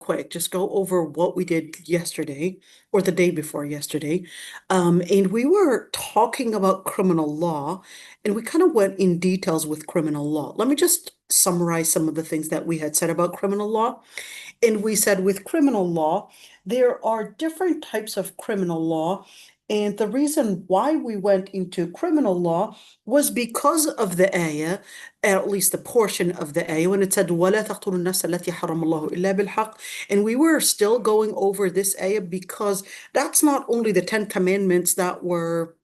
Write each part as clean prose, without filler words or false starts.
quick, just go over what we did yesterday or the day before yesterday. And we were talking about criminal law, and we kind of went in details with criminal law. Let me just summarize some of the things that we had said about criminal law. And we said with criminal law, there are different types of criminal law. And the reason why we went into criminal law was because of the ayah, at least the portion of the ayah, when it said, وَلَا تَقْتُلُوا النَّفْسَ الَّتِي حَرَمَ اللَّهُ إِلَّا بِالْحَقِّ. And we were still going over this ayah because that's not only the Ten Commandments that were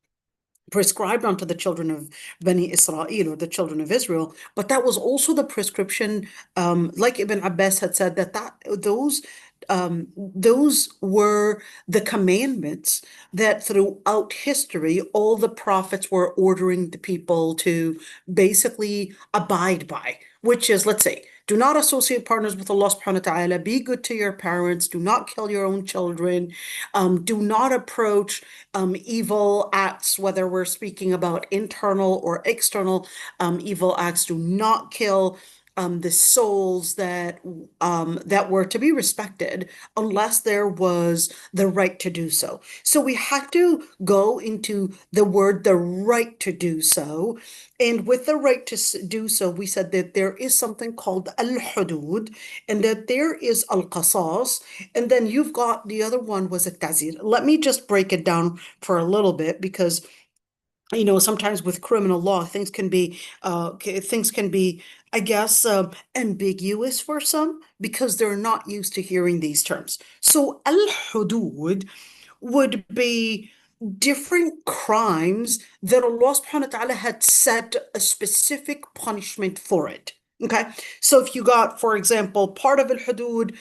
prescribed unto the children of Bani Israel or the children of Israel, but that was also the prescription, like Ibn Abbas had said, that those were the commandments that throughout history, all the prophets were ordering the people to basically abide by, which is, let's say, do not associate partners with Allah subhanahu wa ta'ala, be good to your parents, do not kill your own children, do not approach evil acts, whether we're speaking about internal or external evil acts, do not kill the souls that were to be respected unless there was the right to do so. So we had to go into the word the right to do so. And with the right to do so, we said that there is something called al-hudud and that there is al-qasas. And then you've got the other one was a tazir. Let me just break it down for a little bit because sometimes with criminal law, things can be, I guess, ambiguous for some because they're not used to hearing these terms. So al-hudud would be different crimes that Allah subhanahu wa ta'ala had set a specific punishment for it. Okay, so if you got, for example, part of al-hudud,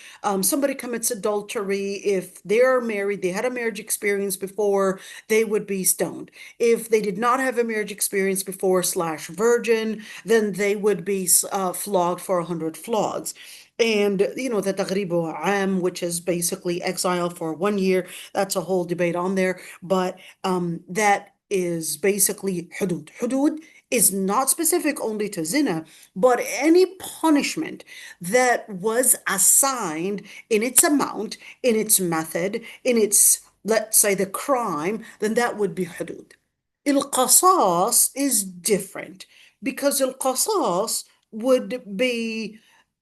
somebody commits adultery, if they're married, they had a marriage experience before, they would be stoned. If they did not have a marriage experience before slash virgin, then they would be flogged for 100 flogs. And the taghribu am, which is basically exile for 1 year, that's a whole debate on there. But that is basically hudud. Hudud is not specific only to zina, but any punishment that was assigned in its amount, in its method, in its, let's say, the crime, then that would be hudud. Il-qasas is different because il-qasas would be,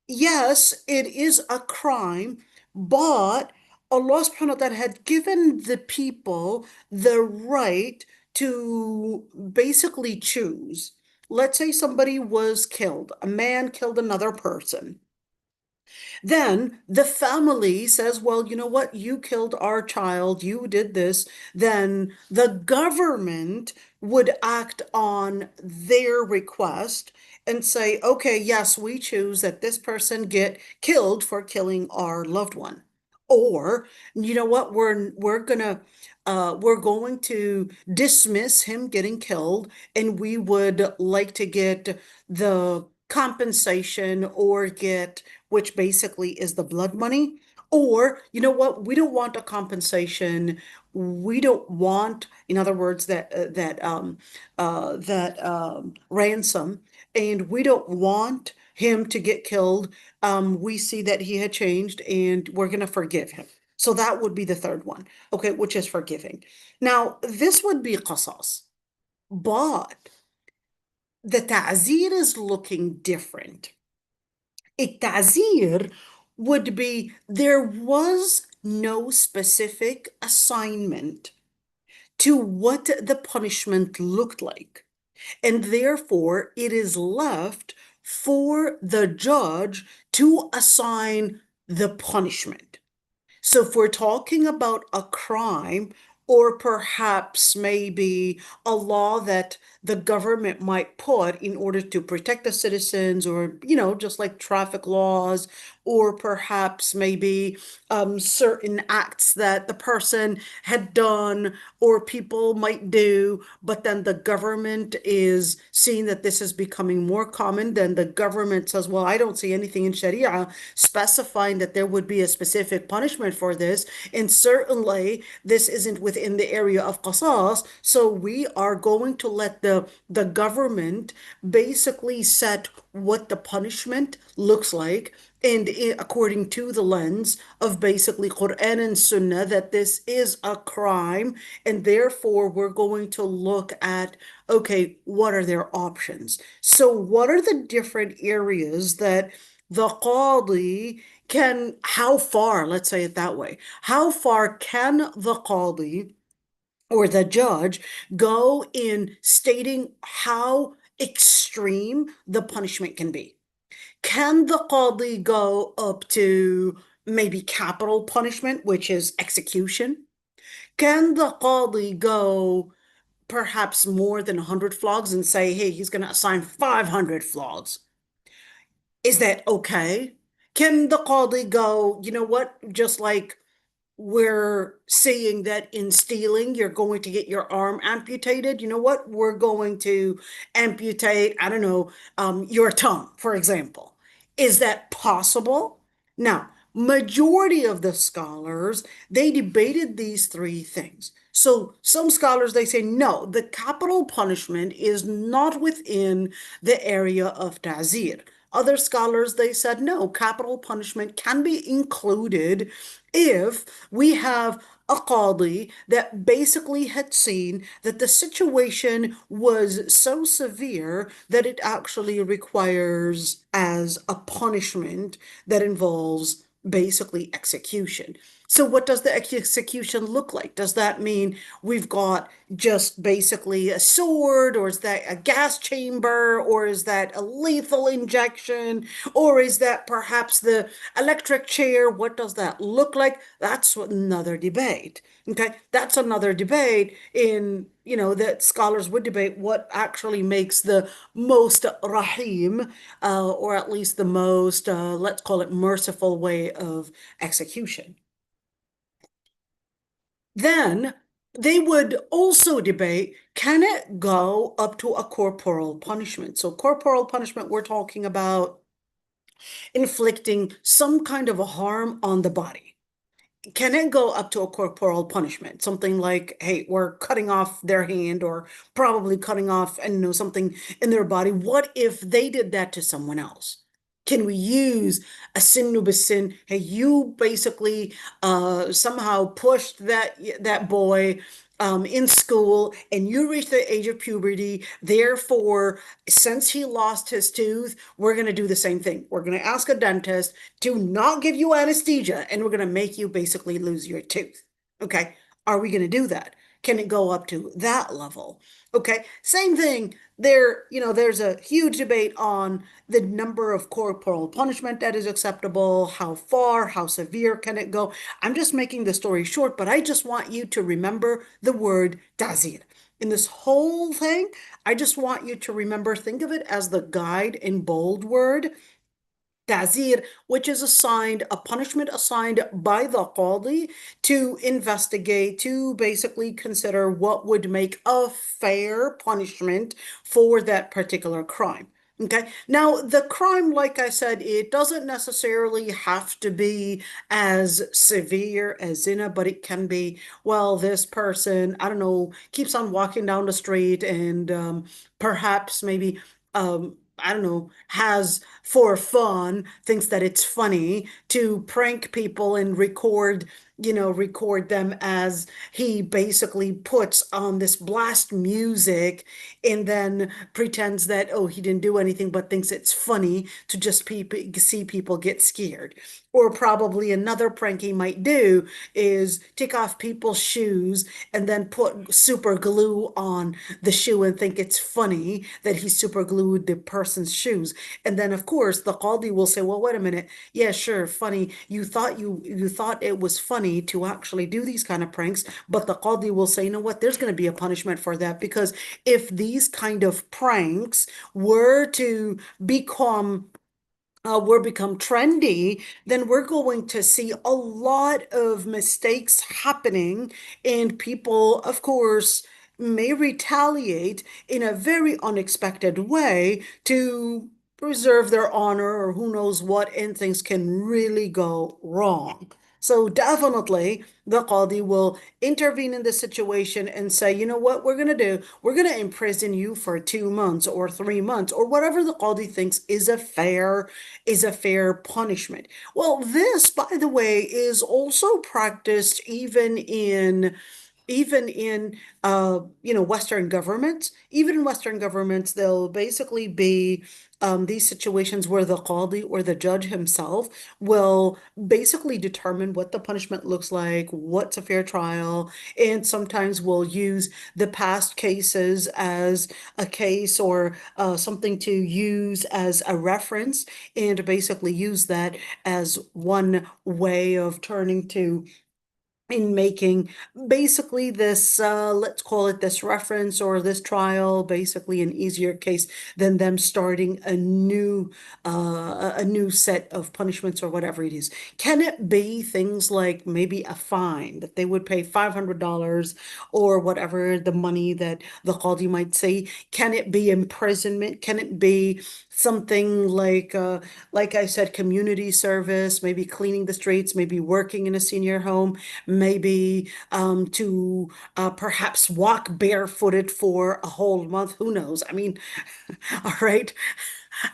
yes, it is a crime, but Allah subhanahu wa ta'ala had given the people the right to basically choose. Let's say somebody was killed, a man killed another person. Then the family says, well, you know what? You killed our child, you did this. Then the government would act on their request and say, okay, yes, we choose that this person get killed for killing our loved one. Or, you know what, we're going to dismiss him getting killed, and we would like to get the compensation or get, which basically is the blood money. Or, you know what, we don't want a compensation. We don't want, in other words, that ransom, and we don't want him to get killed. We see that he had changed, and we're going to forgive him. So that would be the third one, okay, which is forgiving. Now, this would be qasas, but the ta'zir is looking different. التعزير would be there was no specific assignment to what the punishment looked like. And therefore, it is left for the judge to assign the punishment. So if we're talking about a crime, or perhaps maybe a law that the government might put in order to protect the citizens, or, just like traffic laws, or perhaps maybe certain acts that the person had done or people might do, but then the government is seeing that this is becoming more common, then the government says, well, I don't see anything in Sharia specifying that there would be a specific punishment for this. And certainly this isn't within the area of qasas. So we are going to let the government basically set what the punishment looks like, and according to the lens of basically Quran and Sunnah, that this is a crime, and therefore we're going to look at, okay, what are their options? So what are the different areas that the Qadi can, how far, let's say it that way, how far can the Qadi or the judge go in stating how extreme the punishment can be? Can the Qadi go up to maybe capital punishment, which is execution? Can the Qadi go perhaps more than 100 flogs and say, hey, he's going to assign 500 flogs? Is that okay? Can the Qadi go, you know what, just like we're saying that in stealing, you're going to get your arm amputated. You know what? We're going to amputate, I don't know, your tongue, for example. Is that possible? Now, majority of the scholars, they debated these three things. So some scholars, they say, no, the capital punishment is not within the area of ta'zir. Other scholars, they said, no, capital punishment can be included if we have a qadi that basically had seen that the situation was so severe that it actually requires as a punishment that involves basically execution. So what does the execution look like? Does that mean we've got just basically a sword, or is that a gas chamber, or is that a lethal injection, or is that perhaps the electric chair? What does that look like? That's another debate. Okay, that's another debate in, that scholars would debate what actually makes the most rahim, or at least the most, let's call it merciful way of execution. Then they would also debate, can it go up to a corporal punishment? So corporal punishment, we're talking about inflicting some kind of a harm on the body. Can it go up to a corporal punishment? Something like, hey, we're cutting off their hand, or probably cutting off and something in their body. What if they did that to someone else? Can we use a sin sin? Hey, you basically somehow pushed that boy in school, and you reached the age of puberty. Therefore, since he lost his tooth, we're going to do the same thing. We're going to ask a dentist to not give you anesthesia, and we're going to make you basically lose your tooth. Okay. Are we going to do that? Can it go up to that level? Okay. Same thing. There's a huge debate on the number of corporal punishment that is acceptable, how far, how severe can it go. I'm just making the story short, but I just want you to remember the word tazir. In this whole thing, I just want you to remember, think of it as the guide in bold word, ta'zir, which is a punishment assigned by the qadi to investigate, to basically consider what would make a fair punishment for that particular crime. Okay. Now, the crime, like I said, it doesn't necessarily have to be as severe as zina, but it can be, well, this person, I don't know, keeps on walking down the street, and perhaps maybe I don't know, has for fun, thinks that it's funny to prank people and record them as he basically puts on this blast music, and then pretends that, oh, he didn't do anything, but thinks it's funny to just see people get scared. Or probably another prank he might do is take off people's shoes and then put super glue on the shoe and think it's funny that he super glued the person's shoes. And then of course the qadi will say, well, wait a minute. Yeah, sure, funny. You thought it was funny to actually do these kind of pranks, but the qadi will say, you know what, there's going to be a punishment for that, because if these kind of pranks were become trendy, then we're going to see a lot of mistakes happening, and people, of course, may retaliate in a very unexpected way to preserve their honor, or who knows what, and things can really go wrong. So definitely the Qadi will intervene in the situation and say, you know what we're going to do? We're going to imprison you for 2 months or 3 months or whatever the Qadi thinks is a fair punishment. Well, this, by the way, is also practiced even in Western governments. Even in Western governments, there'll basically be these situations where the qadi or the judge himself will basically determine what the punishment looks like, what's a fair trial, and sometimes will use the past cases as a case or something to use as a reference, and basically use that as one way of turning to in making basically this, let's call it this reference or this trial, basically an easier case than them starting a new set of punishments or whatever it is. Can it be things like maybe a fine that they would pay $500 or whatever the money that the qadi might say? Can it be imprisonment? Can it be something like I said, community service, maybe cleaning the streets, maybe working in a senior home, maybe to perhaps walk barefooted for a whole month. Who knows? I mean, all right.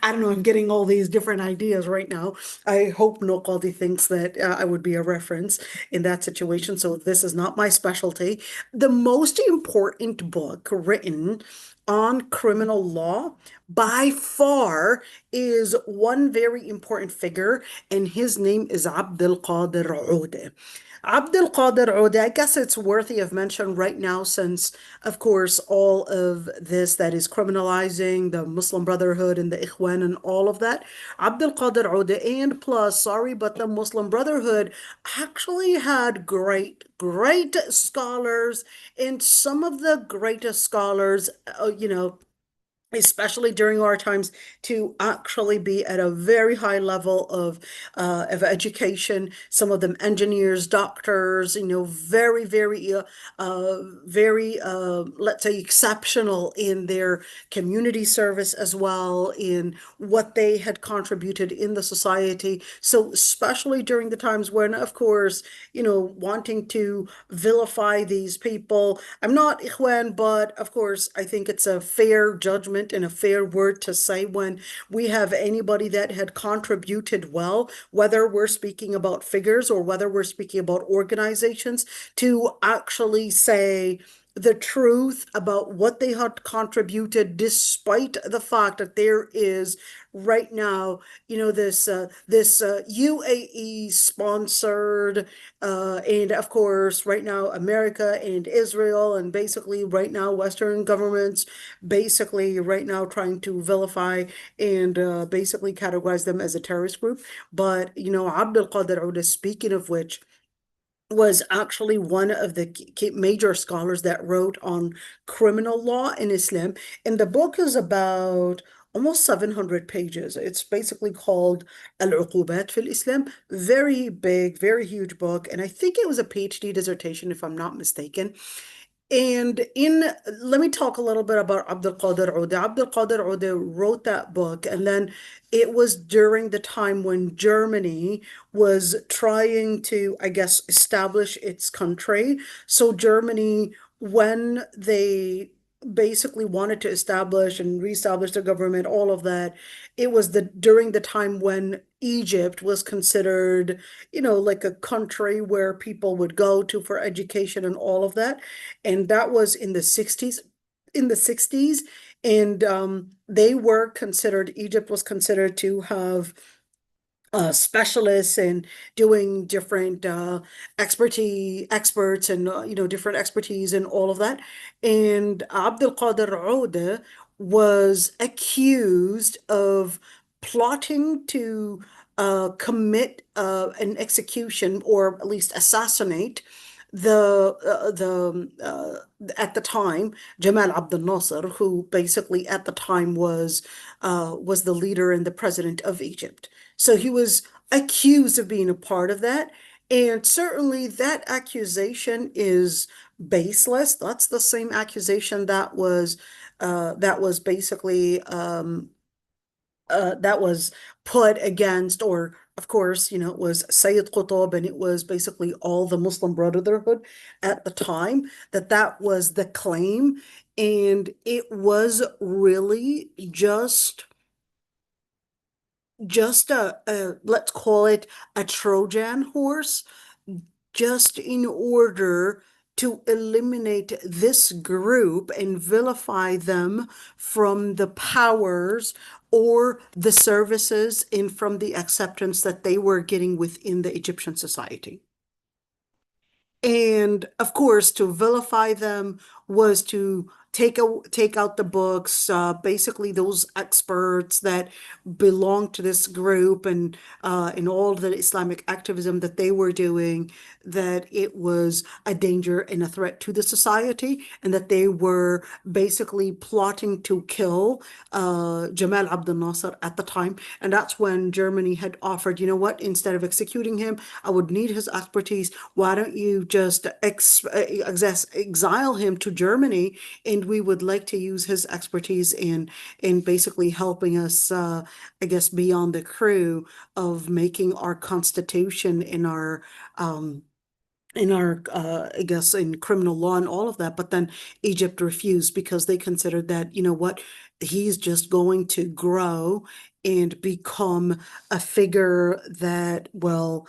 I don't know. I'm getting all these different ideas right now. I hope no Qadi thinks that I would be a reference in that situation. So this is not my specialty. The most important book written on criminal law by far is one very important figure, and his name is Abdul Qadir Ude. Abdul Qadir Ude, I guess it's worthy of mention right now since, of course, all of this that is criminalizing the Muslim Brotherhood and the Ikhwan and all of that. Abdul Qadir Ude, and plus, sorry, but the Muslim Brotherhood actually had great scholars, and some of the greatest scholars, especially during our times, to actually be at a very high level of education. Some of them engineers, doctors, very, let's say, exceptional in their community service as well, in what they had contributed in the society. So especially during the times when, of course, wanting to vilify these people. I'm not Ikhwan, but of course, I think it's a fair judgment and a fair word to say when we have anybody that had contributed well, whether we're speaking about figures or whether we're speaking about organizations, to actually say the truth about what they had contributed, despite the fact that there is right now, this UAE sponsored, and of course, right now, America and Israel, and basically right now, Western governments, basically right now trying to vilify and basically categorize them as a terrorist group. But, Abdul Qadir Uda, speaking of which, was actually one of the major scholars that wrote on criminal law in Islam. And the book is about almost 700 pages. It's basically called Al-Uqubat fil Islam. Very big, very huge book. And I think it was a PhD dissertation, if I'm not mistaken. And let me talk a little bit about Abdul Qadir Ude. Abdul Qadir Ude wrote that book, and then it was during the time when Germany was trying to, I guess, establish its country. So Germany, when they basically wanted to establish and reestablish the government, all of that, it was during the time when Egypt was considered, like a country where people would go to for education and all of that. And that was in the 60s. In the 60s, and Egypt was considered to have specialists in doing different experts and different expertise and all of that. And Abdul Qadir Ude was accused of plotting to commit an execution, or at least assassinate at the time, Jamal Abdel Nasser, who basically at the time was the leader and the president of Egypt. So he was accused of being a part of that. And certainly that accusation is baseless. That's the same accusation that was put against, or of course, it was Sayyid Qutb, and it was basically all the Muslim Brotherhood at the time, that was the claim. And it was really just let's call it a Trojan horse, just in order to eliminate this group and vilify them from the powers or the services and from the acceptance that they were getting within the Egyptian society. And of course, to vilify them was to take out the books, basically those experts that belong to this group, and in all the Islamic activism that they were doing, that it was a danger and a threat to the society, and that they were basically plotting to kill Jamal Abdel Nasser at the time. And that's when Germany had offered, you know what, instead of executing him, I would need his expertise. Why don't you just exile him to Germany, and we would like to use his expertise in basically helping us, I guess, be on the crew of making our constitution in our I guess in criminal law and all of that. But then Egypt refused because they considered that, you know what, he's just going to grow and become a figure that will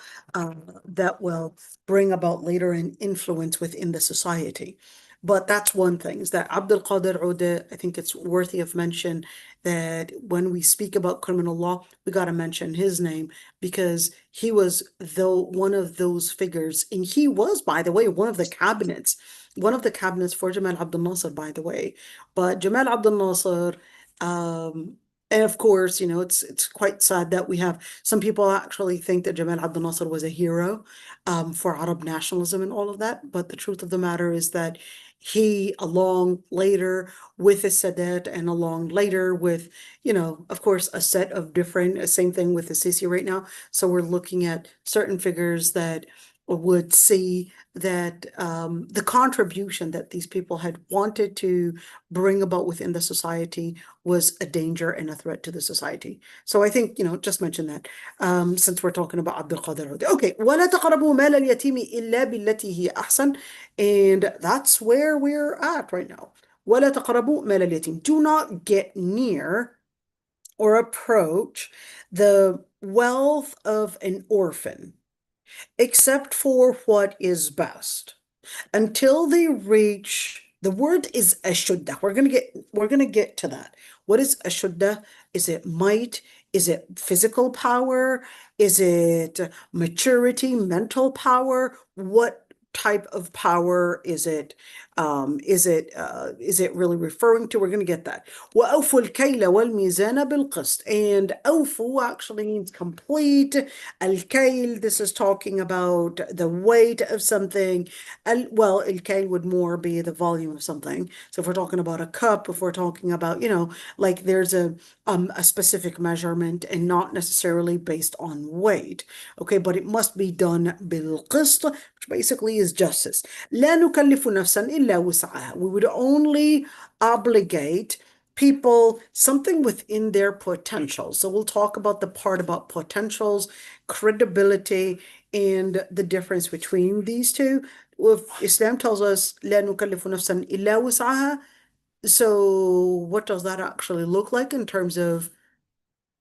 bring about later an influence within the society. But that's one thing, is that Abdul Qadir Ude, I think it's worthy of mention that when we speak about criminal law, we got to mention his name, because he was one of those figures. And he was, by the way, one of the cabinets for Jamal Abdel Nasser, by the way. But Jamal Abdel Nasser, and of course, it's quite sad that we have some people actually think that Jamal Abdel Nasser was a hero for Arab nationalism and all of that. But the truth of the matter is that he, along later with the Sadat, and along later with, of course, a set of different, same thing with the Sisi right now. So we're looking at certain figures that would see that the contribution that these people had wanted to bring about within the society was a danger and a threat to the society. So I think, just mention that since we're talking about Abdul Qadir Hudi. Okay, وَلَا تَقْرَبُوا مَالَ الْيَتِيمِ إِلَّا بِالَّتِي هِيَ أَحْسَنُ. And that's where we're at right now. وَلَا تَقْرَبُوا مَالَ الْيَتِيمِ. Do not get near or approach the wealth of an orphan, except for what is best, until they reach, the word is ashudda. We're gonna get to that. What is ashudda? Is it might? Is it physical power? Is it maturity, mental power? What type of power is it? Is it really referring to? We're going to get that. وَأَوْفُوا الْكَيْلَ وَالْمِيزَانَ بِالْقِسْطِ. And أوفوا actually means complete. Al-Kayl, this is talking about the weight of something. Well, Al-Kayl would more be the volume of something. So if we're talking about a cup, if we're talking about, like there's a specific measurement and not necessarily based on weight. Okay, but it must be done بالقسط, which basically is justice. لا نكلف نفسا إلا وسعها. We would only obligate people something within their potential. So we'll talk about the part about potentials, credibility, and the difference between these two. If Islam tells us لا نكلف نفسا إلا وسعها, so what does that actually look like in terms of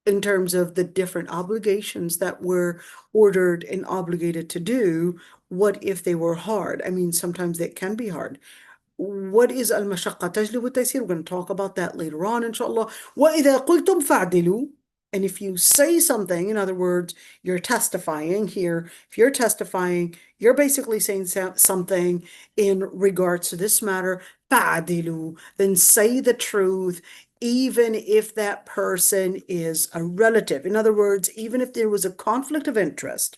the different obligations that we're ordered and obligated to do? What if they were hard? I mean, sometimes they can be hard. What is al-mashaqqa tajlibu at-taysir? We're going to talk about that later on, inshallah. وَإِذَا قُلْتُمْ فَعْدِلُوا. And if you say something, in other words, you're testifying here. If you're testifying, you're basically saying something in regards to this matter. فَعْدِلُوا. Then say the truth, even if that person is a relative. In other words, even if there was a conflict of interest,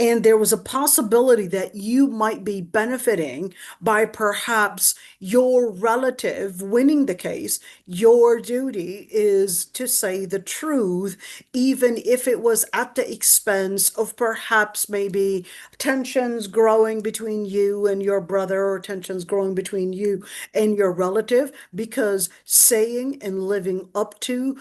and there was a possibility that you might be benefiting by perhaps your relative winning the case, your duty is to say the truth, even if it was at the expense of perhaps maybe tensions growing between you and your brother, or tensions growing between you and your relative, because saying and living up to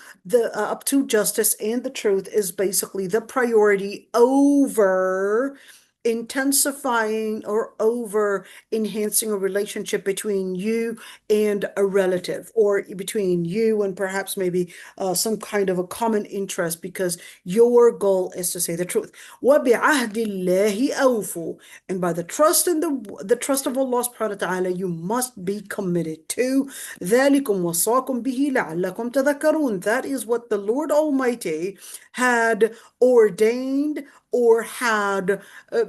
justice and the truth is basically the priority over intensifying or over enhancing a relationship between you and a relative, or between you and perhaps maybe some kind of a common interest, because your goal is to say the truth. وَبِعَهْدِ اللَّهِ أَوْفُوا. And by the trust in the trust of Allah subhanahu wa ta'ala, you must be committed to. ذَلِكُمْ وَصَّاكُمْ بِهِ لَعَلَّكُمْ تَذَكَّرُونَ. That is what the Lord Almighty had ordained, or had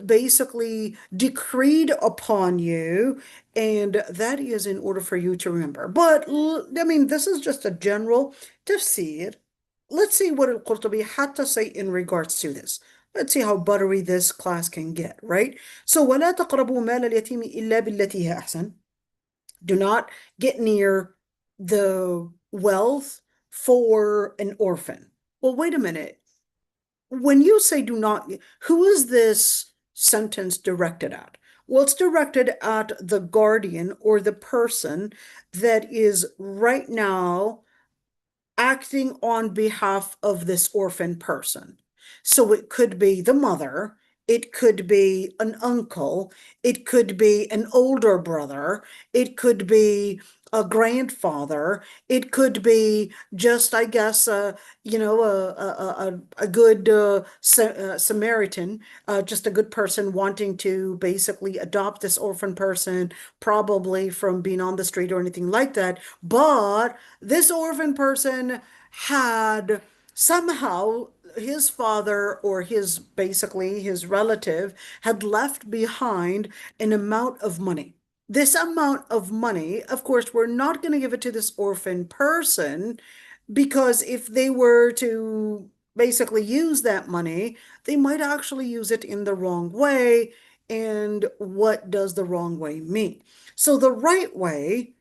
basically decreed upon you, and that is in order for you to remember. But I mean, this is just a general tafsir. Let's see what al-Qurtubi had to say in regards to this. Let's see how buttery this class can get, right? So, وَلَا تَقْرَبُوا مَالَ الْيَتِيمِ إِلَّا بِالَّتِي هِيَ أَحْسَنُ. Do not get near the wealth for an orphan. Well, wait a minute. When you say do not, who is this sentence directed at? Well, it's directed at the guardian, or the person that is right now acting on behalf of this orphan person. So it could be the mother, it could be an uncle, it could be an older brother, it could be a grandfather, it could be just, I guess, a good Samaritan, just a good person wanting to basically adopt this orphan person, probably from being on the street or anything like that. But this orphan person had somehow, his father, or his relative, had left behind an amount of money. This amount of money, of course, we're not going to give it to this orphan person, because if they were to basically use that money, they might actually use it in the wrong way. And what does the wrong way mean? So the right way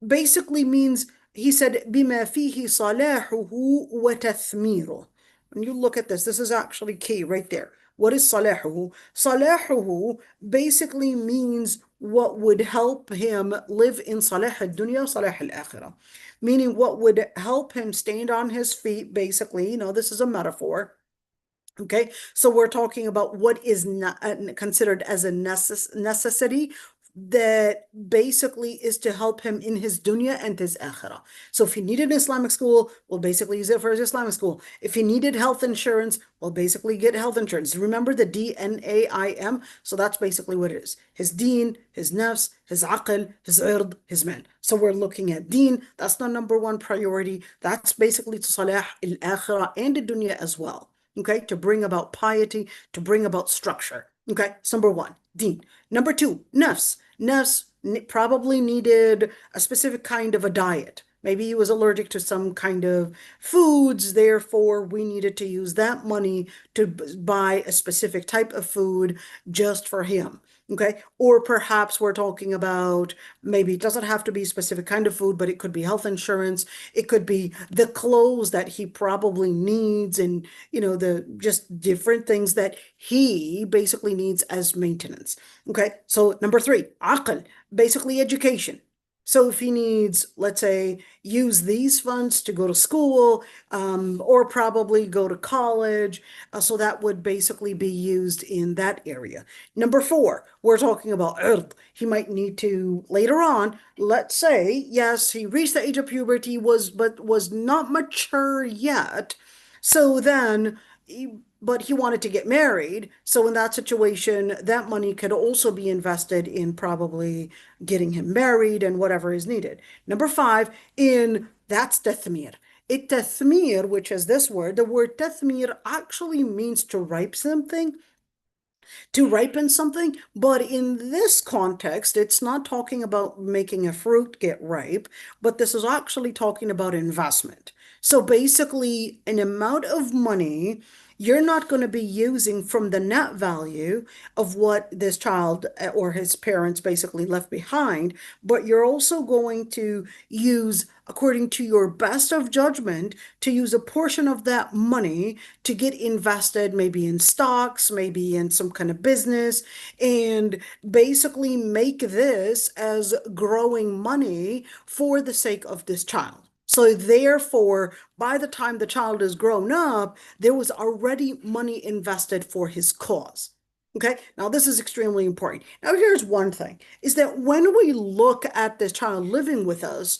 basically means, he said, بما فيه صلاحه وتثميره. When you look at this is actually key right there. What is صلاحه? صلاحه basically means what would help him live in صلاح الدنيا وصلاح الآخرة. Meaning what would help him stand on his feet, basically. This is a metaphor. Okay, so we're talking about what is not considered as a necessity, that basically is to help him in his dunya and his akhirah. So if he needed an Islamic school, we'll basically use it for his Islamic school. If he needed health insurance, we'll basically get health insurance. Remember the DNAIM? So that's basically what it is. His deen, his nafs, his aql, his ird, his man. So we're looking at deen. That's the number one priority. That's basically to salah al-akhirah and the dunya as well. Okay, to bring about piety, to bring about structure. Okay, so number one, deen. Number two, nafs. Nafs probably needed a specific kind of a diet. Maybe he was allergic to some kind of foods, therefore we needed to use that money to buy a specific type of food just for him. Okay, or perhaps we're talking about, maybe it doesn't have to be a specific kind of food, but it could be health insurance. It could be the clothes that he probably needs, and the just different things that he basically needs as maintenance. Okay, so number three, aql, basically education. So if he needs, let's say, use these funds to go to school, or probably go to college, so that would basically be used in that area. Number four, we're talking about ird. He might need to later on, let's say, yes, he reached the age of puberty, but was not mature yet. So then, but he wanted to get married. So in that situation, that money could also be invested in probably getting him married and whatever is needed. Number five, that's tathmir. Tathmir, which is this word, the word tathmir actually means to ripen something, but in this context, it's not talking about making a fruit get ripe, but this is actually talking about investment. So basically, an amount of money you're not going to be using from the net value of what this child or his parents basically left behind, but you're also going to use, according to your best of judgment, to use a portion of that money to get invested, maybe in stocks, maybe in some kind of business, and basically make this as growing money for the sake of this child. So therefore, by the time the child is grown up, there was already money invested for his cause. Okay, now this is extremely important. Now, here's one thing, is that when we look at this child living with us,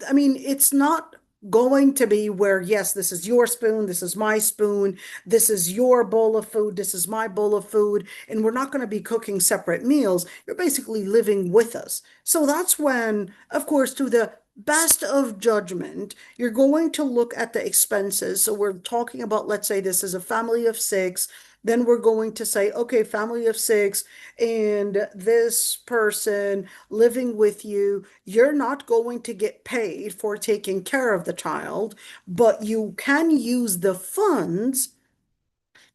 I mean, it's not going to be where, yes, this is your spoon, this is my spoon, this is your bowl of food, this is my bowl of food, and we're not going to be cooking separate meals. You're basically living with us. So that's when, of course, to the best of judgment, you're going to look at the expenses. So we're talking about, let's say this is a family of six. Then we're going to say, okay, family of six, and this person living with you, you're not going to get paid for taking care of the child, but you can use the funds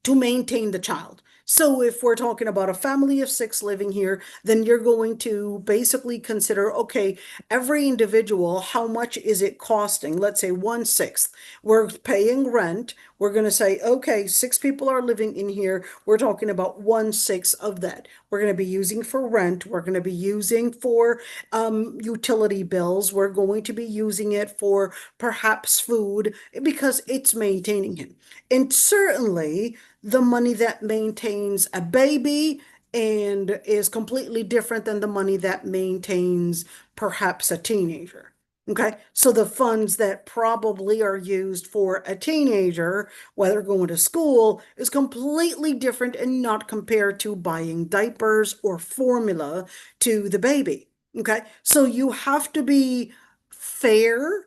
to maintain the child. So if we're talking about a family of six living here, then you're going to basically consider, okay, every individual, how much is it costing? Let's say 1/6. We're paying rent. We're going to say, okay, six people are living in here. We're talking about 1/6 of that. We're going to be using for rent. We're going to be using for utility bills. We're going to be using it for perhaps food because it's maintaining him. And certainly, the money that maintains a baby and is completely different than the money that maintains perhaps a teenager. Okay, so the funds that probably are used for a teenager, whether going to school, is completely different and not compared to buying diapers or formula to the baby. Okay, so you have to be fair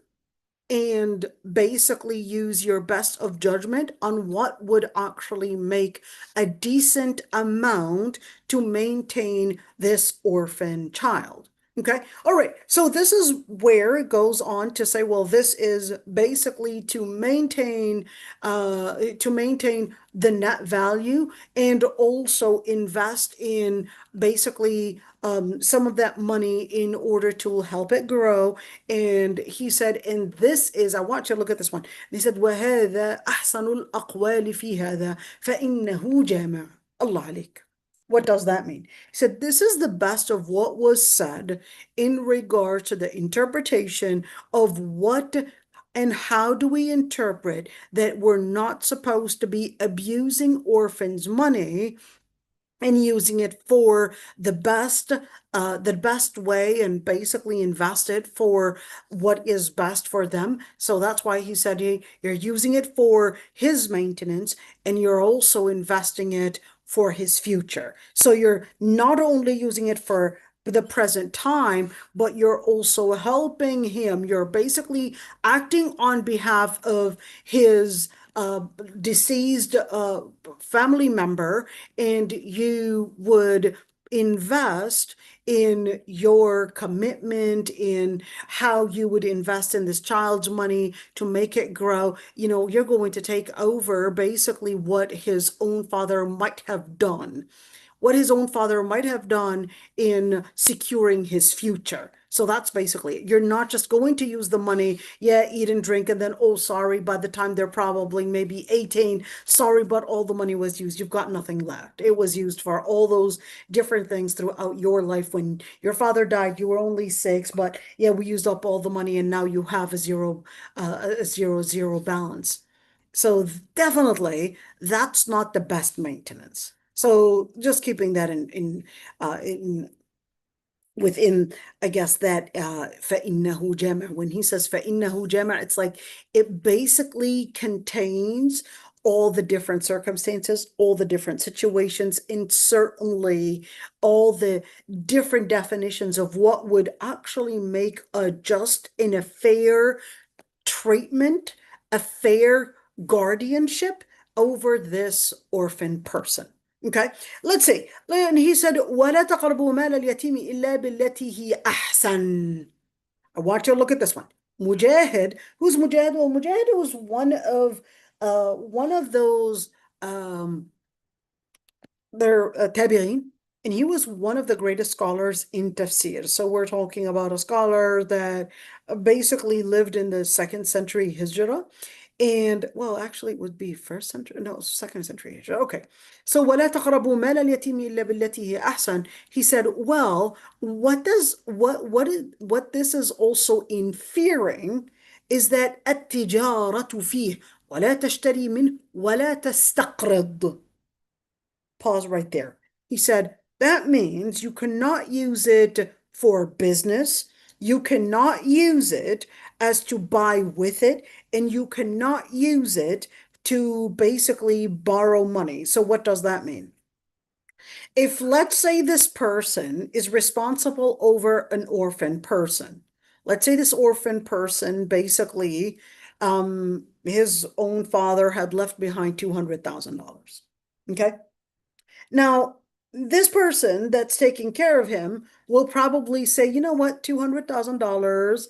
and basically use your best of judgment on what would actually make a decent amount to maintain this orphan child. Okay. All right. So this is where it goes on to say, well, this is basically to maintain the net value and also invest in basically some of that money in order to help it grow. And he said, and this is, I want you to look at this one. He said, وهذا أحسن الأقوال في هذا فإنه جامع. Allah عليك. What does that mean? He said, this is the best of what was said in regard to the interpretation of what and how do we interpret that we're not supposed to be abusing orphans' money and using it for the best way and basically invest it for what is best for them. So that's why he said, hey, you're using it for his maintenance and you're also investing it for his future. So you're not only using it for the present time, but you're also helping him. You're basically acting on behalf of his deceased family member, and you would invest in your commitment, in how you would invest in this child's money to make it grow. You know, you're going to take over basically what his own father might have done, in securing his future. So that's basically it. You're not just going to use the money, yeah, eat and drink, and then, oh, sorry, by the time they're probably maybe 18, sorry, but all the money was used. You've got nothing left. It was used for all those different things throughout your life. When your father died, you were only six, but yeah, we used up all the money, and now you have a zero balance. So definitely, that's not the best maintenance. So just keeping that in within, I guess, that فَإِنَّهُ جَمَعٌ. When he says فَإِنَّهُ جَمَعٌ, it's like it basically contains all the different circumstances, all the different situations, and certainly all the different definitions of what would actually make a just and a fair treatment, a fair guardianship over this orphan person. Okay, let's see. And he said, وَلَا تَقْرَبُوا مَالَ الْيَتِيمِ إِلَّا بِالَّتِي هِيَ أَحْسَنُ. I want you to look at this one. Mujahid. Who's Mujahid? Well, Mujahid was one of those um, they're tabi'in, and he was one of the greatest scholars in tafsir. So we're talking about a scholar that basically lived in the second century Hijrah. And well, actually, it would be first century, no, second century Hijrah. Okay. So وَلَا تَقْرَبُوا مَالَ الْيَتِيمِ إِلَّا بِالَّتِي هِيَ أَحْسَنُ. He said, well, what this is also inferring is that التجارة فيه ولا تشتري منه ولا تستقرض. Pause right there. He said, that means you cannot use it for business. You cannot use it as to buy with it, and you cannot use it to basically borrow money. So what does that mean? If let's say this person is responsible over an orphan person, let's say this orphan person basically, his own father had left behind $200,000. Okay. Now, this person that's taking care of him will probably say, you know what, $200,000.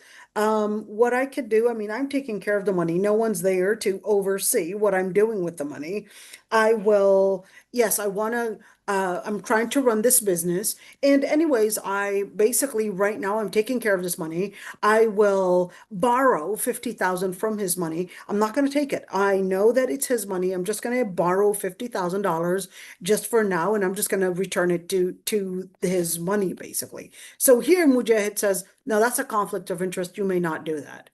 What I could do, I mean, I'm taking care of the money. No one's there to oversee what I'm doing with the money. I will, yes, I'm trying to run this business. And anyways, I basically right now I'm taking care of this money. I will borrow 50,000 from his money. I'm not going to take it. I know that it's his money. I'm just going to borrow $50,000 just for now, and I'm just going to return it to his money, basically. So here Mujahid says, now that's a conflict of interest. You may not do that.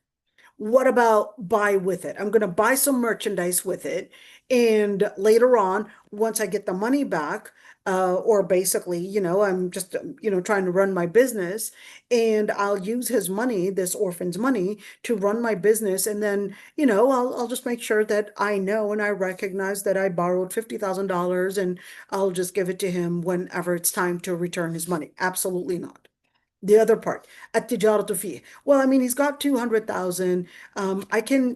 What about buy with it? I'm going to buy some merchandise with it. And later on, once I get the money back, or basically, I'm just, trying to run my business, and I'll use his money, this orphan's money, to run my business. And then, I'll just make sure that I know and I recognize that I borrowed $50,000, and I'll just give it to him whenever it's time to return his money. Absolutely not. The other part, at-tijaratu fee. Well, I mean, he's got 200,000.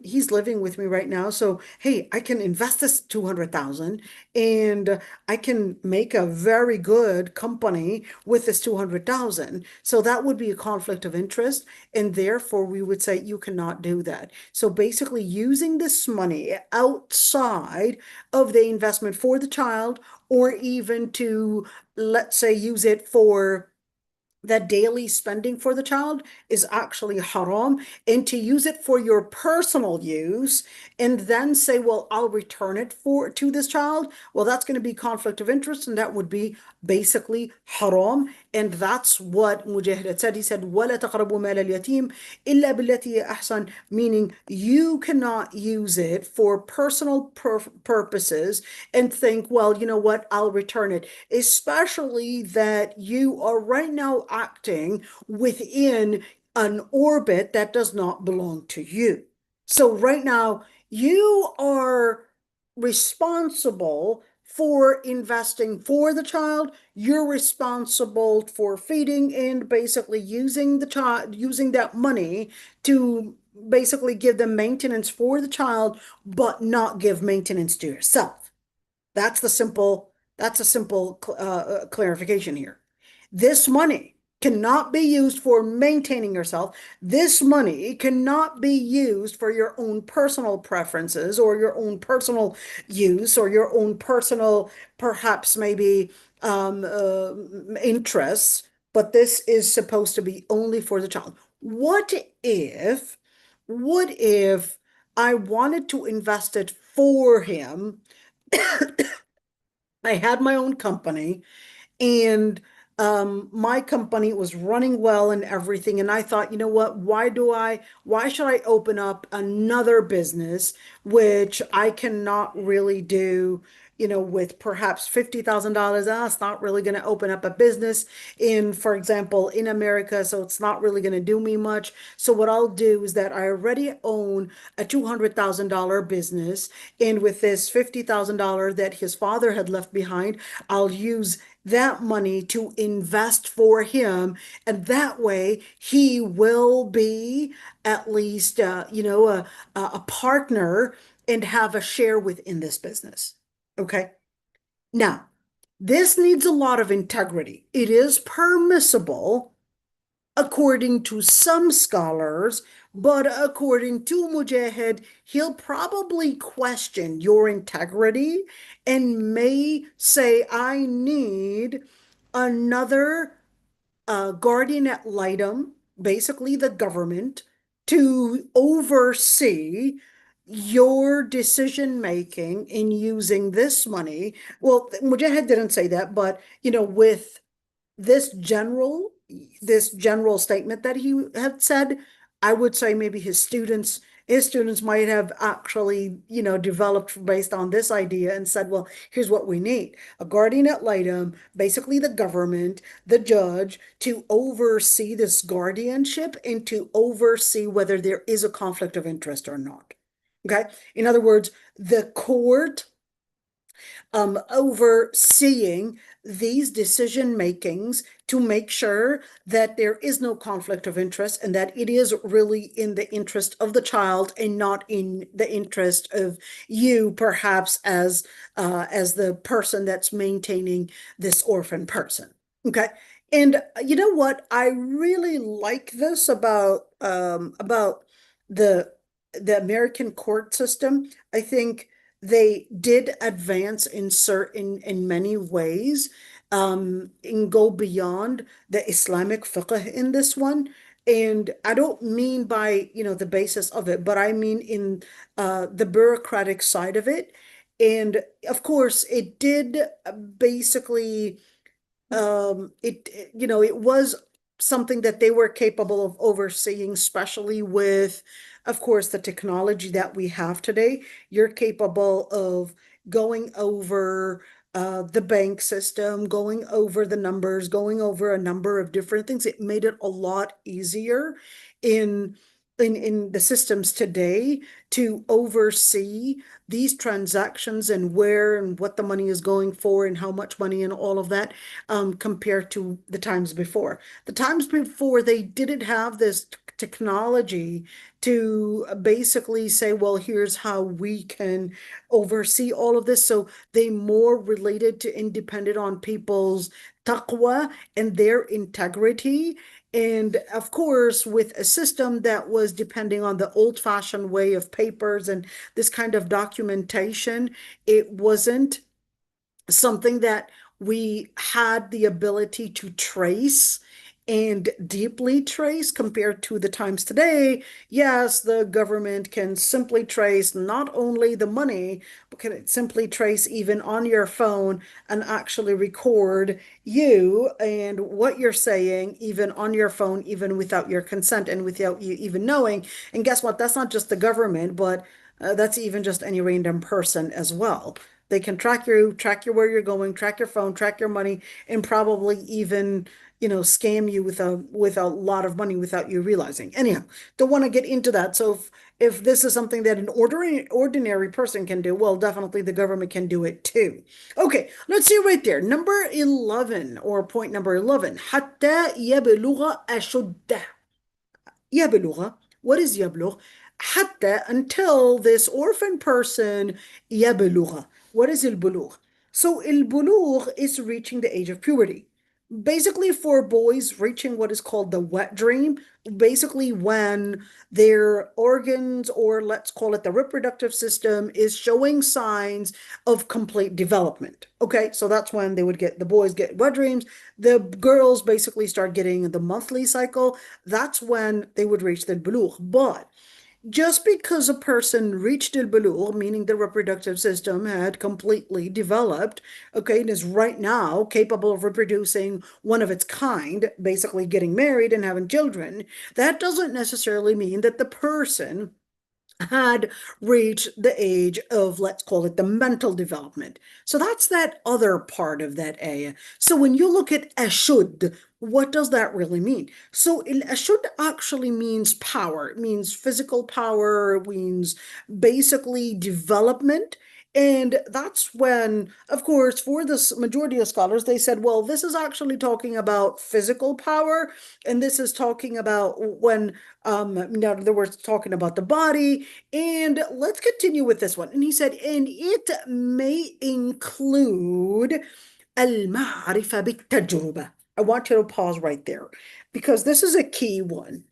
He's living with me right now. So, hey, I can invest this 200,000, and I can make a very good company with this 200,000. So that would be a conflict of interest. And therefore we would say you cannot do that. So basically using this money outside of the investment for the child, or even to, let's say, use it for that daily spending for the child, is actually haram. And to use it for your personal use and then say, well, I'll return it to this child, well, that's going to be conflict of interest, and that would be basically haram. And that's what Mujahid had said. He said, وَلَا تَقْرَبُوا مَالَ الْيَتِيمِ إِلَّا بِالَّتِي أَحْسَنُ, meaning you cannot use it for personal purposes and think, well, you know what, I'll return it, especially that you are right now acting within an orbit that does not belong to you. So right now, you are responsible for investing for the child. You're responsible for feeding and basically using the child, using that money to basically give them maintenance for the child, but not give maintenance to yourself. That's a simple clarification here. This money cannot be used for maintaining yourself. This money cannot be used for your own personal preferences or your own personal use or your own personal, perhaps maybe interests, but this is supposed to be only for the child. If, what if I wanted to invest it for him? I had my own company, and my company was running well and everything. And I thought, you know what, why should I open up another business, which I cannot really do, with perhaps $50,000. It's not really going to open up a business for example, in America. So it's not really going to do me much. So what I'll do is that I already own a $200,000 business. And with this $50,000 that his father had left behind, I'll use that money to invest for him. And that way he will be at least, a partner and have a share within this business. Okay. Now, this needs a lot of integrity. It is permissible according to some scholars, but according to Mujahid, he'll probably question your integrity and may say, I need another guardian ad litem, basically the government, to oversee your decision making in using this money. Well, Mujahid didn't say that, but with this general this general statement that he had said, I would say maybe his students might have actually, developed based on this idea and said, well, here's what we need. A guardian ad litem, basically the government, the judge, to oversee this guardianship and to oversee whether there is a conflict of interest or not. Okay. In other words, the court overseeing these decision makings to make sure that there is no conflict of interest and that it is really in the interest of the child and not in the interest of you, perhaps as the person that's maintaining this orphan person. Okay. And you know what? I really like this about the the American court system. I think they did advance in many ways, and go beyond the Islamic fiqh in this one. And I don't mean by, the basis of it, but I mean in the bureaucratic side of it. And of course, it did basically it was something that they were capable of overseeing, especially with, of course, the technology that we have today. You're capable of going over the bank system, going over the numbers, going over a number of different things. It made it a lot easier in in the systems today to oversee these transactions and where and what the money is going for and how much money and all of that, compared to the times before. The times before, they didn't have this technology to basically say, well, here's how we can oversee all of this. So they more related to independent on people's taqwa and their integrity. And of course, with a system that was depending on the old-fashioned way of papers and this kind of documentation, it wasn't something that we had the ability to trace and deeply trace compared to the times today. Yes, the government can simply trace not only the money, but can simply trace even on your phone and actually record you and what you're saying, even on your phone, even without your consent and without you even knowing. And guess what? That's not just the government, but that's even just any random person as well. They can track you where you're going, track your phone, track your money, and probably even, scam you with a lot of money without you realizing. Anyhow, don't want to get into that. So if this is something that an ordinary person can do, well, definitely the government can do it too. Okay, let's see right there. Number 11, or point number 11. حتى يبلغ أشده. يبلغ. What is يبلغ? حتى, until this orphan person يبلغ. What is البلوغ? So البلوغ is reaching the age of puberty. Basically, for boys reaching what is called the wet dream, basically when their organs, or let's call it the reproductive system, is showing signs of complete development. Okay, so that's when the boys get wet dreams. The girls basically start getting the monthly cycle. That's when they would reach the bulugh. But just because a person reached al-bulugh, meaning the reproductive system had completely developed, okay, and is right now capable of reproducing one of its kind, basically getting married and having children, that doesn't necessarily mean that the person had reached the age of, let's call it, the mental development. So that's that other part of that ayah. So when you look at ashud, what does that really mean? So ashud actually means power. It means physical power. It means basically development. And that's when, of course, for the majority of scholars, they said, well, this is actually talking about physical power, and this is talking about when, in other words, talking about the body. And let's continue with this one. And he said, and it may include al-ma'rifa bit-tajruba. I want you to pause right there because this is a key one.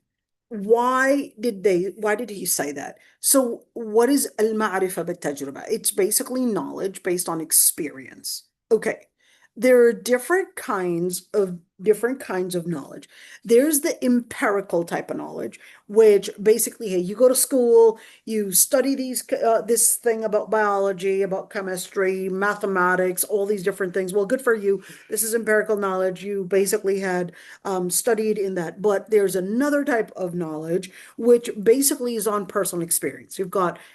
Why did he say that? So what is al-ma'rifa bit-tajriba? It's basically knowledge based on experience. Okay. There are different kinds of knowledge. There's the empirical type of knowledge, which basically, hey, you go to school, you study this thing about biology, about chemistry, mathematics, all these different things. Well, good for you. This is empirical knowledge. You basically had studied in that. But there's another type of knowledge which basically is on personal experience.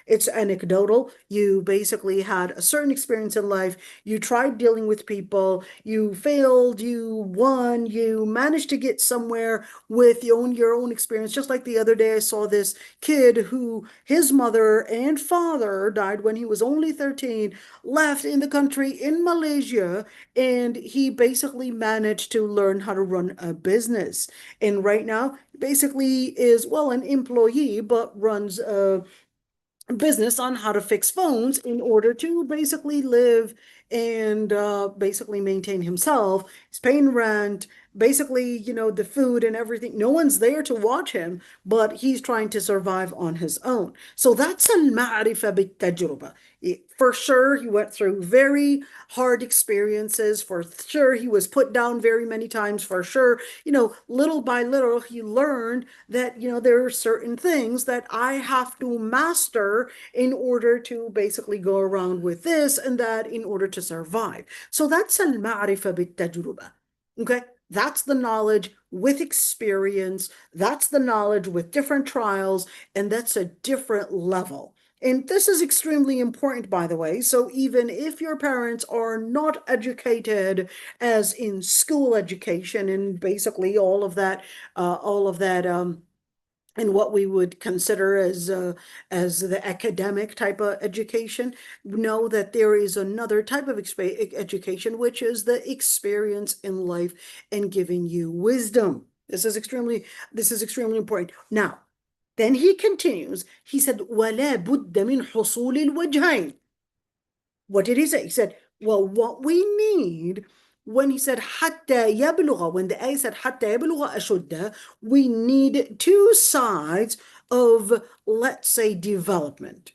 It's anecdotal. You basically had a certain experience in life. You tried dealing with people. You failed. You won. You managed to get somewhere with your own experience. Just like the other day, I saw this kid who his mother and father died when he was only 13, left in the country in Malaysia, and he basically managed to learn how to run a business. And right now, basically is, well, an employee, but runs a business on how to fix phones in order to basically live and basically maintain himself. He's paying rent, basically, the food and everything. No one's there to watch him, but he's trying to survive on his own. So that's al-ma'rifa bit-tajruba. For sure, he went through very hard experiences. For sure, he was put down very many times. For sure, little by little, he learned that, there are certain things that I have to master in order to basically go around with this and that in order to survive. So that's al-ma'rifa bit-tajruba. Okay? That's the knowledge with experience. That's the knowledge with different trials, and that's a different level. And this is extremely important, by the way. So even if your parents are not educated as in school education and basically all of that, and what we would consider as the academic type of education, know that there is another type of education, which is the experience in life and giving you wisdom. This is extremely important. Now, then he continues. He said, وَلَا بُدَّ مِنْ حُصُولِ الْوَجْهَيْنِ. What did he say? He said, well, what we need when he said حتى يبلغ, when the ayah said حتى يبلغ أشده, we need two sides of, let's say, development.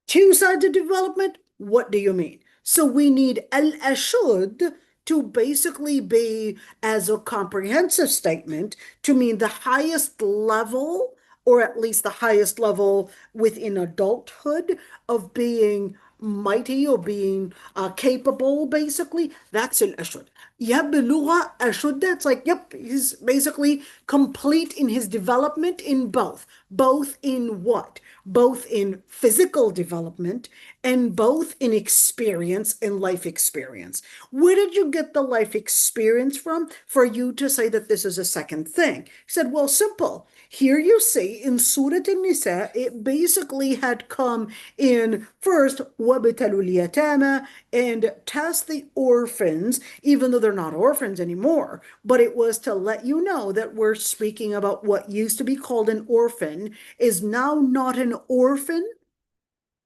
Two sides of development? What do you mean? So we need al-ashud to basically be as a comprehensive statement to mean the highest level, or at least the highest level within adulthood of being mighty or being capable, basically. That's al-ashud. يبلغ ashud, that's like, yep, he's basically complete in his development in both. Both in what? Both in physical development and both in experience and life experience. Where did you get the life experience from for you to say that this is a second thing? He said, well, simple. Here you see in Surah An-Nisa, it basically had come in first, وَابْتَلُوا الْيَتَامَى, and test the orphans, even though they're not orphans anymore. But it was to let you know that we're speaking about what used to be called an orphan is now not an orphan.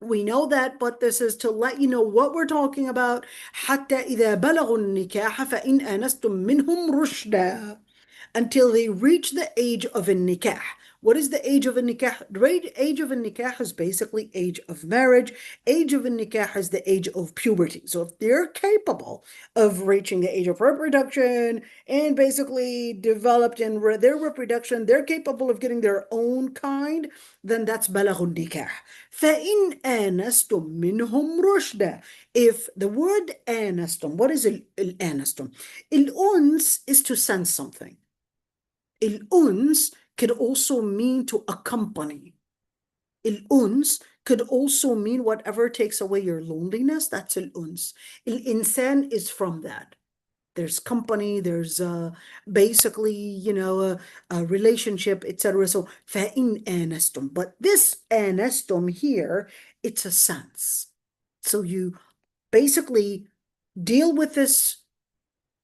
We know that, but this is to let you know what we're talking about. حتى إذا بلغوا النكاح فإن آنستم منهم رشدا, until they reach the age of a nikah. What is the age of a nikah? The age of a nikah is basically age of marriage. Age of a nikah is the age of puberty. So if they're capable of reaching the age of reproduction and basically developed in their reproduction, they're capable of getting their own kind, then that's بلغوا النكاح. فإن آنستم منهم رشدا. If the word آنستم, what is الآنستم? الأنس is to sense something. الأنس could also mean to accompany. الأنس could also mean whatever takes away your loneliness. That's الأنس. الإنسان is from that. There's company, there's basically, a relationship, etc. So فَإِنْ آنَسْتُمْ. But this آنَسْتُمْ here, it's a sense. So you basically deal with this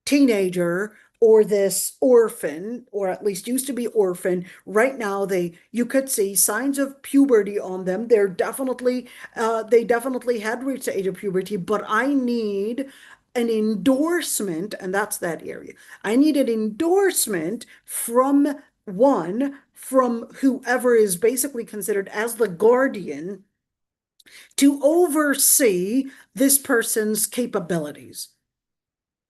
teenager or this orphan, or at least used to be orphan. Right now, you could see signs of puberty on them. They definitely had reached the age of puberty, but I need an endorsement, and that's that area. I need an endorsement from whoever is basically considered as the guardian to oversee this person's capabilities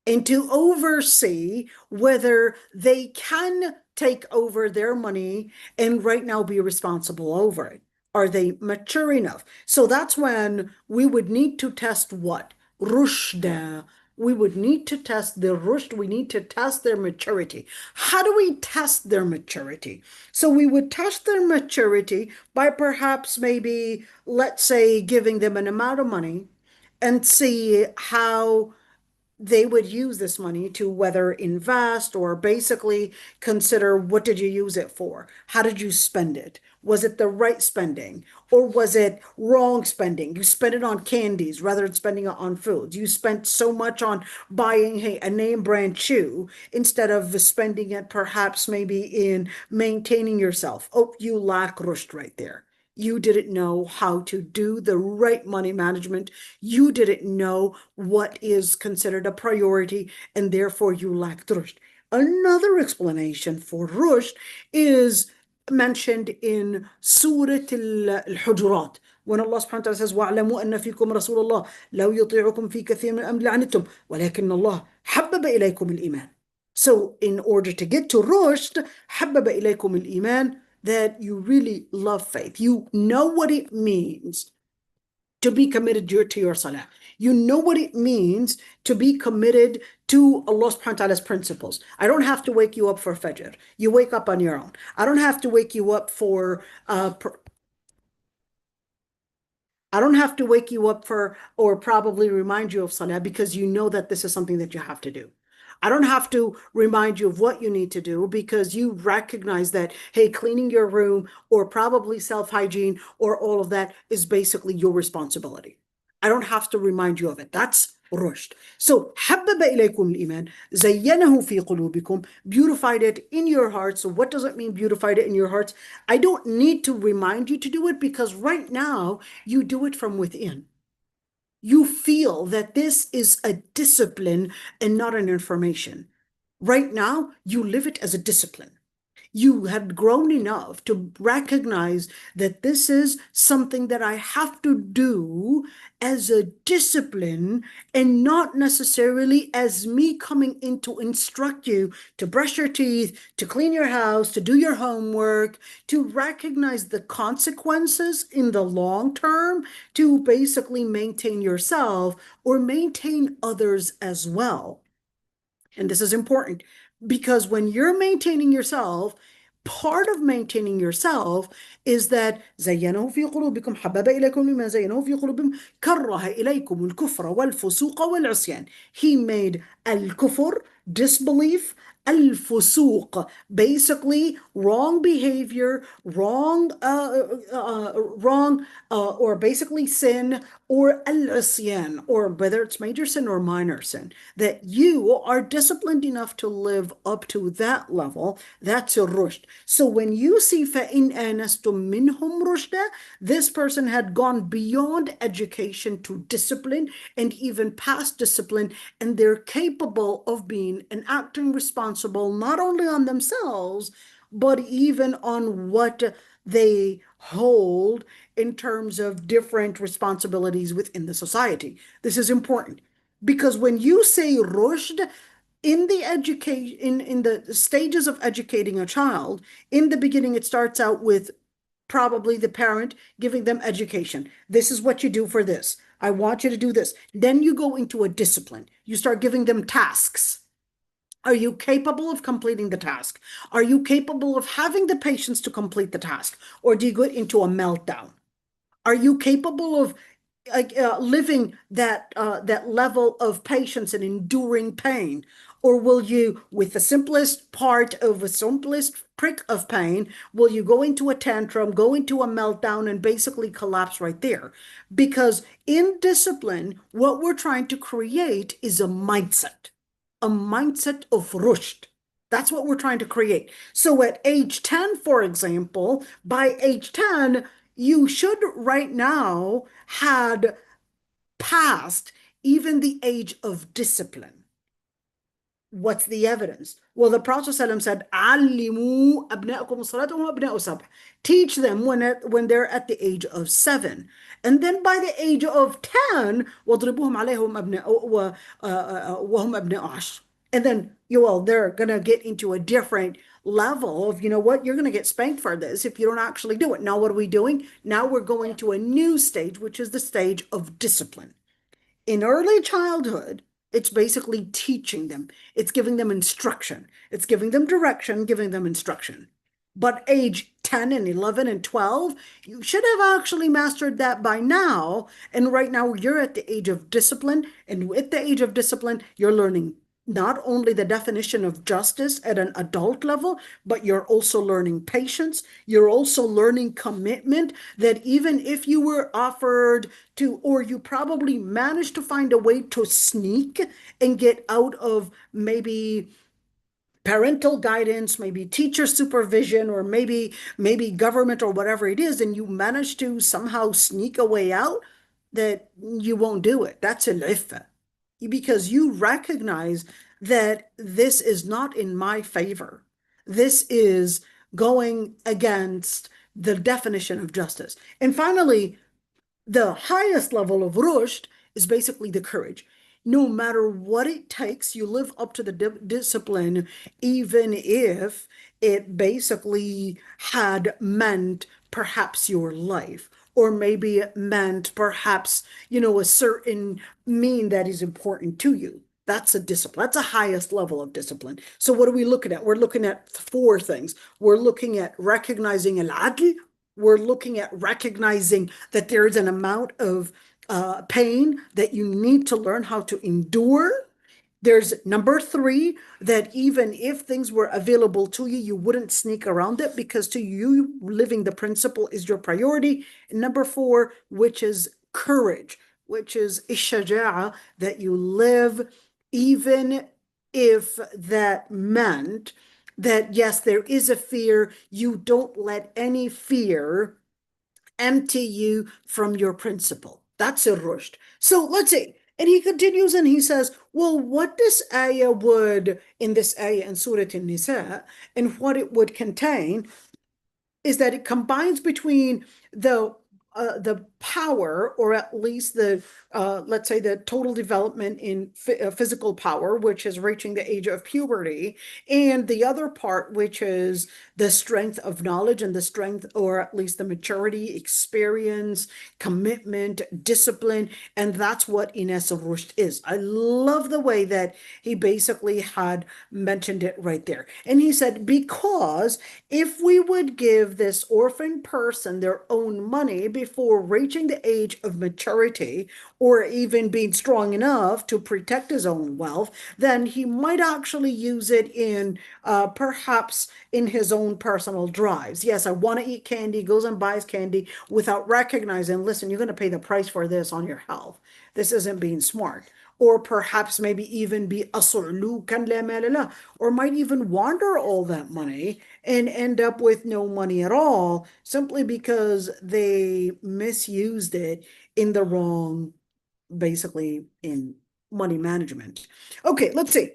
and to oversee whether they can take over their money and right now be responsible over it. Are they mature enough? So that's when we would need to test what? Rushda. We would need to test the rushd. We need to test their maturity. How do we test their maturity? So we would test their maturity by perhaps maybe, let's say, giving them an amount of money and see how they would use this money to whether invest or basically consider what did you use it for? How did you spend it? Was it the right spending or was it wrong spending? You spent it on candies rather than spending it on foods. You spent so much on buying, hey, a name brand shoe instead of spending it perhaps maybe in maintaining yourself. Oh, you lack rushd right there. You didn't know how to do the right money management. You didn't know what is considered a priority, and therefore you lacked rushd. Another explanation for rushd is mentioned in Surah Al-Hujurat. When Allah subhanahu wa ta'ala says, وَاعْلَمُوا أَنَّ فِيكُمْ رَسُولَ اللَّهِ لَوْ يُطِيعُكُمْ فِي كَثِيرٍ مِنْ الْأَمْرِ لَعَنِتُّمْ وَلَكِنَّ اللَّهَ حَبَّبَ إِلَيْكُمُ الْإِيمَانَ. So in order to get to rushd, حَبَّبَ إِلَيْكُمُ الْإِيمَانَ, that you really love faith. You know what it means to be committed to your salah. You know what it means to be committed to Allah subhanahu wa ta'ala's principles. I don't have to wake you up for Fajr. You wake up on your own. I don't have to wake you up for I don't have to wake you up for or probably remind you of salah because you know that this is something that you have to do. I don't have to remind you of what you need to do because you recognize that, hey, cleaning your room or probably self-hygiene or all of that is basically your responsibility. I don't have to remind you of it. That's rushd. So, حَبَّبَ إِلَيْكُمُ الْإِيمَانَ زَيَّنَهُ فِي قُلُوبِكُمْ, beautified it in your hearts. So what does it mean, beautified it in your hearts? I don't need to remind you to do it because right now you do it from within. You feel that this is a discipline and not an information. Right now, you live it as a discipline. You had grown enough to recognize that this is something that I have to do as a discipline and not necessarily as me coming in to instruct you to brush your teeth, to clean your house, to do your homework, to recognize the consequences in the long term, to basically maintain yourself or maintain others as well. And this is important because when you're maintaining yourself, part of maintaining yourself is that زينه في قلوبكم حبب إليكم مما زينه في قلوبكم كره إليكم الكفر والفسوق والعصيان. He made al-kufr, disbelief, al-fusuq, basically wrong behavior, or basically sin, or al-isyan, or whether it's major sin or minor sin, that you are disciplined enough to live up to that level. That's a rushd. So when you see فَإِنْ آنَسْتُم مِّنْهُمْ رُشْدًا, this person had gone beyond education to discipline and even past discipline, and they're capable of being and acting responsible not only on themselves, but even on what they hold in terms of different responsibilities within the society. This is important because when you say rushd, in the education, in the stages of educating a child, in the beginning, it starts out with probably the parent giving them education. This is what you do for this. I want you to do this. Then you go into a discipline. You start giving them tasks. Are you capable of completing the task? Are you capable of having the patience to complete the task? Or do you go into a meltdown? Are you capable of living that level of patience and enduring pain? Or will you, with the simplest part of the simplest prick of pain, will you go into a tantrum, go into a meltdown, and basically collapse right there? Because in discipline, what we're trying to create is a mindset of rushd. That's what we're trying to create. So at age 10, for example, by age 10, you should right now had passed even the age of discipline. What's the evidence? Well, the Prophet ﷺ said, "Allimu abna'akum as-salata wa abna'u sabh." Teach them when they're at the age of 7. And then by the age of 10, وَاضْرِبُوهُمْ عَلَيْهِمْ وَهُمْ أَبْنَاءُ 10. And then they're gonna get into a different level of, you know what, you're gonna get spanked for this if you don't actually do it. Now what are we doing? Now we're going to a new stage, which is the stage of discipline. In early childhood, it's basically teaching them. It's giving them instruction. It's giving them direction, giving them instruction. But age 10 and 11 and 12, you should have actually mastered that by now. And right now, you're at the age of discipline. And with the age of discipline, you're learning not only the definition of justice at an adult level, but you're also learning patience. You're also learning commitment, that even if you were offered to, or you probably managed to find a way to sneak and get out of maybe parental guidance, maybe teacher supervision, or maybe government or whatever it is, and you manage to somehow sneak a way out, that you won't do it. That's al-iffa, because you recognize that this is not in my favor. This is going against the definition of justice. And finally, the highest level of rushd is basically the courage. No matter what it takes, you live up to the discipline, even if it basically had meant perhaps your life, or maybe it meant perhaps, a certain mean that is important to you. That's a discipline. That's a highest level of discipline. So what are we looking at? We're looking at 4 things. We're looking at recognizing al-adl. We're looking at recognizing that there is an amount of pain that you need to learn how to endure. There's number 3, that even if things were available to you, you wouldn't sneak around it, because to you, living the principle is your priority. And number 4, which is courage, which is ishaja'a, that you live even if that meant that, yes, there is a fear, you don't let any fear empty you from your principle. That's a rushd. So let's see. And he continues and he says, well, what this ayah would, in this ayah in Surah An-Nisa, and what it would contain is that it combines between the power, or at least the let's say the total development in physical power, which is reaching the age of puberty, and the other part, which is the strength of knowledge and the strength, or at least the maturity, experience, commitment, discipline. And that's what Ines of Rushd is. I love the way that he basically had mentioned it right there. And he said, because if we would give this orphan person their own money before reaching the age of maturity, or even being strong enough to protect his own wealth, then he might actually use it in perhaps in his own personal drives. Yes, I want to eat candy, goes and buys candy without recognizing, listen, you're going to pay the price for this on your health. This isn't being smart. Or perhaps maybe even be asulukan la malala, or might even wander all that money and end up with no money at all, simply because they misused it in the wrong, basically in money management. Okay, let's see.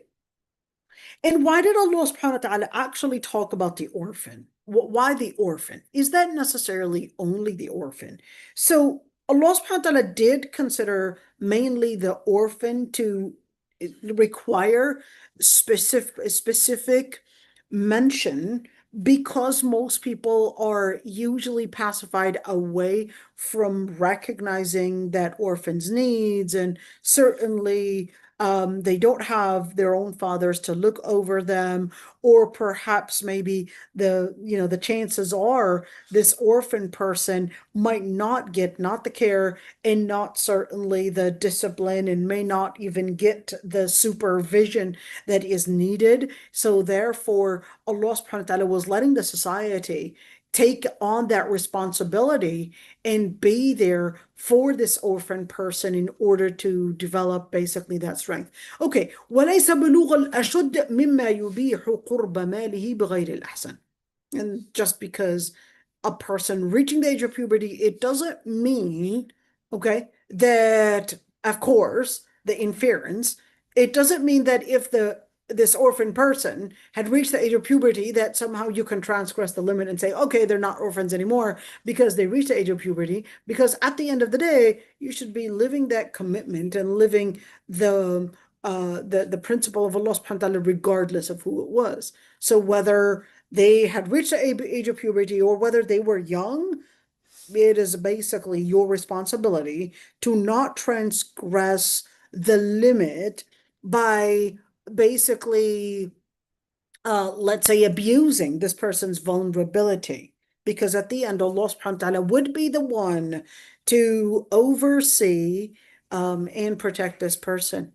And why did Allah subhanahu wa ta'ala actually talk about the orphan? Why the orphan? Is that necessarily only the orphan? So Allah subhanahu wa ta'ala did consider mainly the orphan to require specific mention, because most people are usually pacified away from recognizing that orphans' needs, and certainly they don't have their own fathers to look over them, or perhaps maybe the chances are this orphan person might not get not the care, and not certainly the discipline, and may not even get the supervision that is needed. So therefore, Allah subhanahu wa ta'ala was letting the society take on that responsibility and be there for this orphan person in order to develop basically that strength. Okay, وليس بلوغ الأشد مما يبيح قرب ماله بغير الأحسن. And just because a person reaching the age of puberty, it doesn't mean, okay, that of course the inference. It doesn't mean that if this orphan person had reached the age of puberty, that somehow you can transgress the limit and say, okay, they're not orphans anymore because they reached the age of puberty. Because at the end of the day, you should be living that commitment and living the principle of Allah subhanahu wa ta'ala regardless of who it was. So whether they had reached the age of puberty or whether they were young, it is basically your responsibility to not transgress the limit by basically, let's say, abusing this person's vulnerability. Because at the end, Allah subhanahu wa ta'ala would be the one to oversee and protect this person.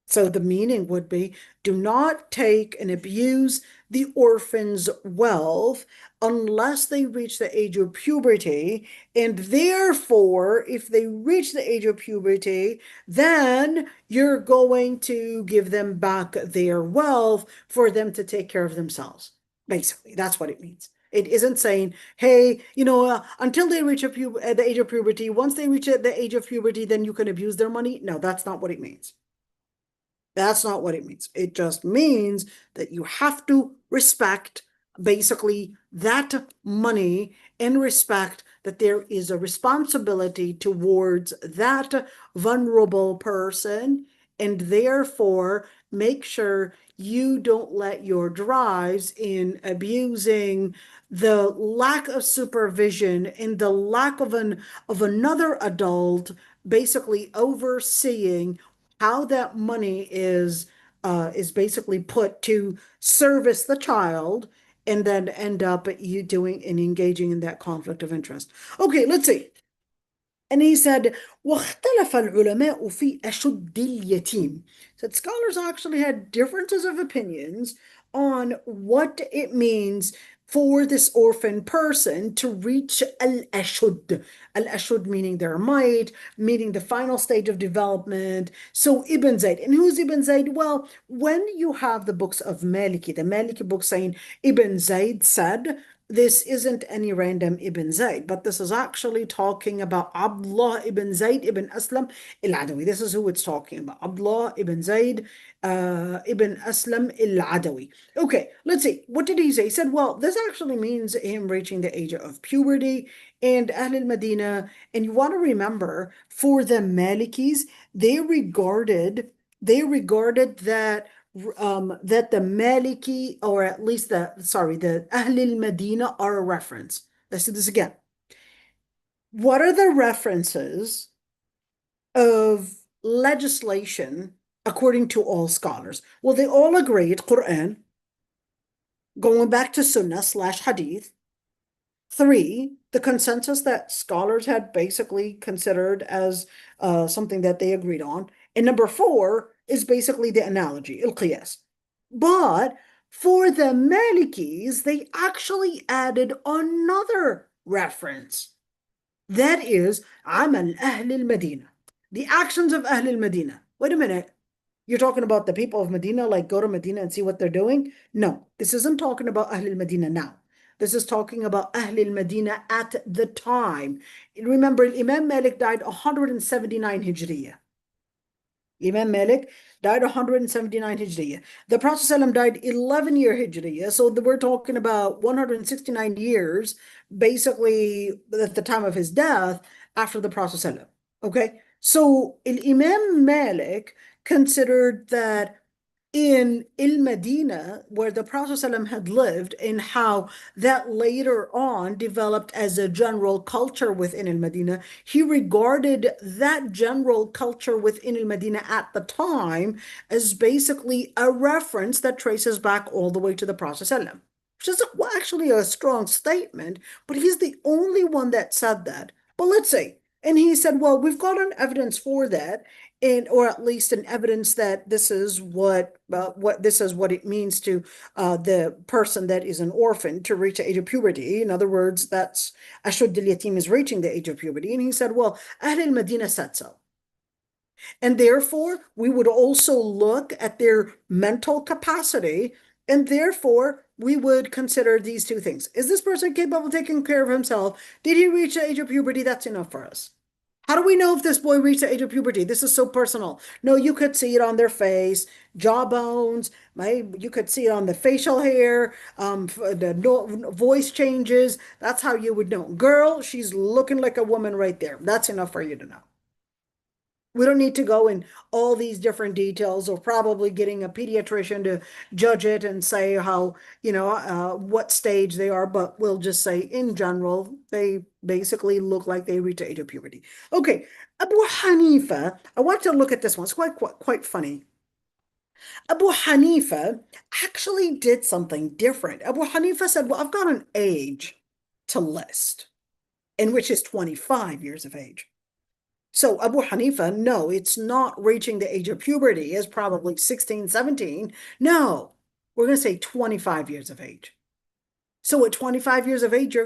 So the meaning would be, do not take and abuse the orphan's wealth unless they reach the age of puberty. And therefore, if they reach the age of puberty, then you're going to give them back their wealth for them to take care of themselves. Basically, that's what it means. It isn't saying, hey, until they reach the age of puberty, once they reach the age of puberty, then you can abuse their money. No, that's not what it means. That's not what it means. It just means that you have to respect basically that money and respect that there is a responsibility towards that vulnerable person, and therefore make sure you don't let your drives in abusing the lack of supervision and the lack of another adult basically overseeing how that money is basically put to service the child, and then end up you doing and engaging in that conflict of interest. Okay, let's see. And he said, واختلف العلماء في أشد اليتيم. Said scholars actually had differences of opinions on what it means for this orphan person to reach al-ashud. Al-ashud meaning their might, meaning the final stage of development. So Ibn Zayd. And who's Ibn Zayd? Well, when you have the books of Maliki, the Maliki book saying Ibn Zayd said, this isn't any random Ibn Zayd, but this is actually talking about Abdullah ibn Zayd ibn Aslam al-Adawi. This is who it's talking about. Abdullah ibn Zayd ibn Aslam al-Adawi. Okay, let's see. What did he say? He said, well, this actually means him reaching the age of puberty and Ahl al-Madinah. And you want to remember, for the Malikis, they regarded that the Maliki, or at least the Ahl al-Madinah are a reference. Let's do this again. What are the references of legislation according to all scholars? Well, they all agreed Quran, going back to Sunnah/Hadith. 3, the consensus that scholars had basically considered as something that they agreed on. And number 4 is basically the analogy, al-qiyas. But for the Malikis, they actually added another reference. That is, amal Ahl al-Madinah, the actions of Ahl al-Madinah. Wait a minute. You're talking about the people of Medina, like go to Medina and see what they're doing? No, this isn't talking about Ahl al-Madinah now. This is talking about Ahl al-Madinah at the time. Remember, Imam Malik died 179 Hijriya. Imam Malik died 179 Hijriya. The Prophet ﷺ died 11-year Hijriya. So we're talking about 169 years, basically at the time of his death, after the Prophet ﷺ. Okay? So Imam Malik considered that in Medina, where the Prophet ﷺ had lived, and how that later on developed as a general culture within Medina, he regarded that general culture within Medina at the time as basically a reference that traces back all the way to the Prophet ﷺ, which is actually a strong statement, but he's the only one that said that. But let's say, and he said, well, we've got an evidence for that, or at least an evidence that this is what it means to the person that is an orphan to reach the age of puberty. In other words, that's Ashud al-Yatim is reaching the age of puberty. And he said, well, Ahl al-Madinah said so. And therefore, we would also look at their mental capacity, and therefore, we would consider these 2 things. Is this person capable of taking care of himself? Did he reach the age of puberty? That's enough for us. How do we know if this boy reached the age of puberty? This is so personal. No, you could see it on their face, jawbones. You could see it on the facial hair, the no, voice changes. That's how you would know. Girl, she's looking like a woman right there. That's enough for you to know. We don't need to go in all these different details or probably getting a pediatrician to judge it and say how, what stage they are, but we'll just say in general, they basically look like they reach the age of puberty. Okay, Abu Hanifa, I want to look at this one. It's quite funny. Abu Hanifa actually did something different. Abu Hanifa said, well, I've got an age to list, in which is 25 years of age. So Abu Hanifa, no, it's not reaching the age of puberty. It's probably 16, 17. No, we're going to say 25 years of age. So at 25 years of age,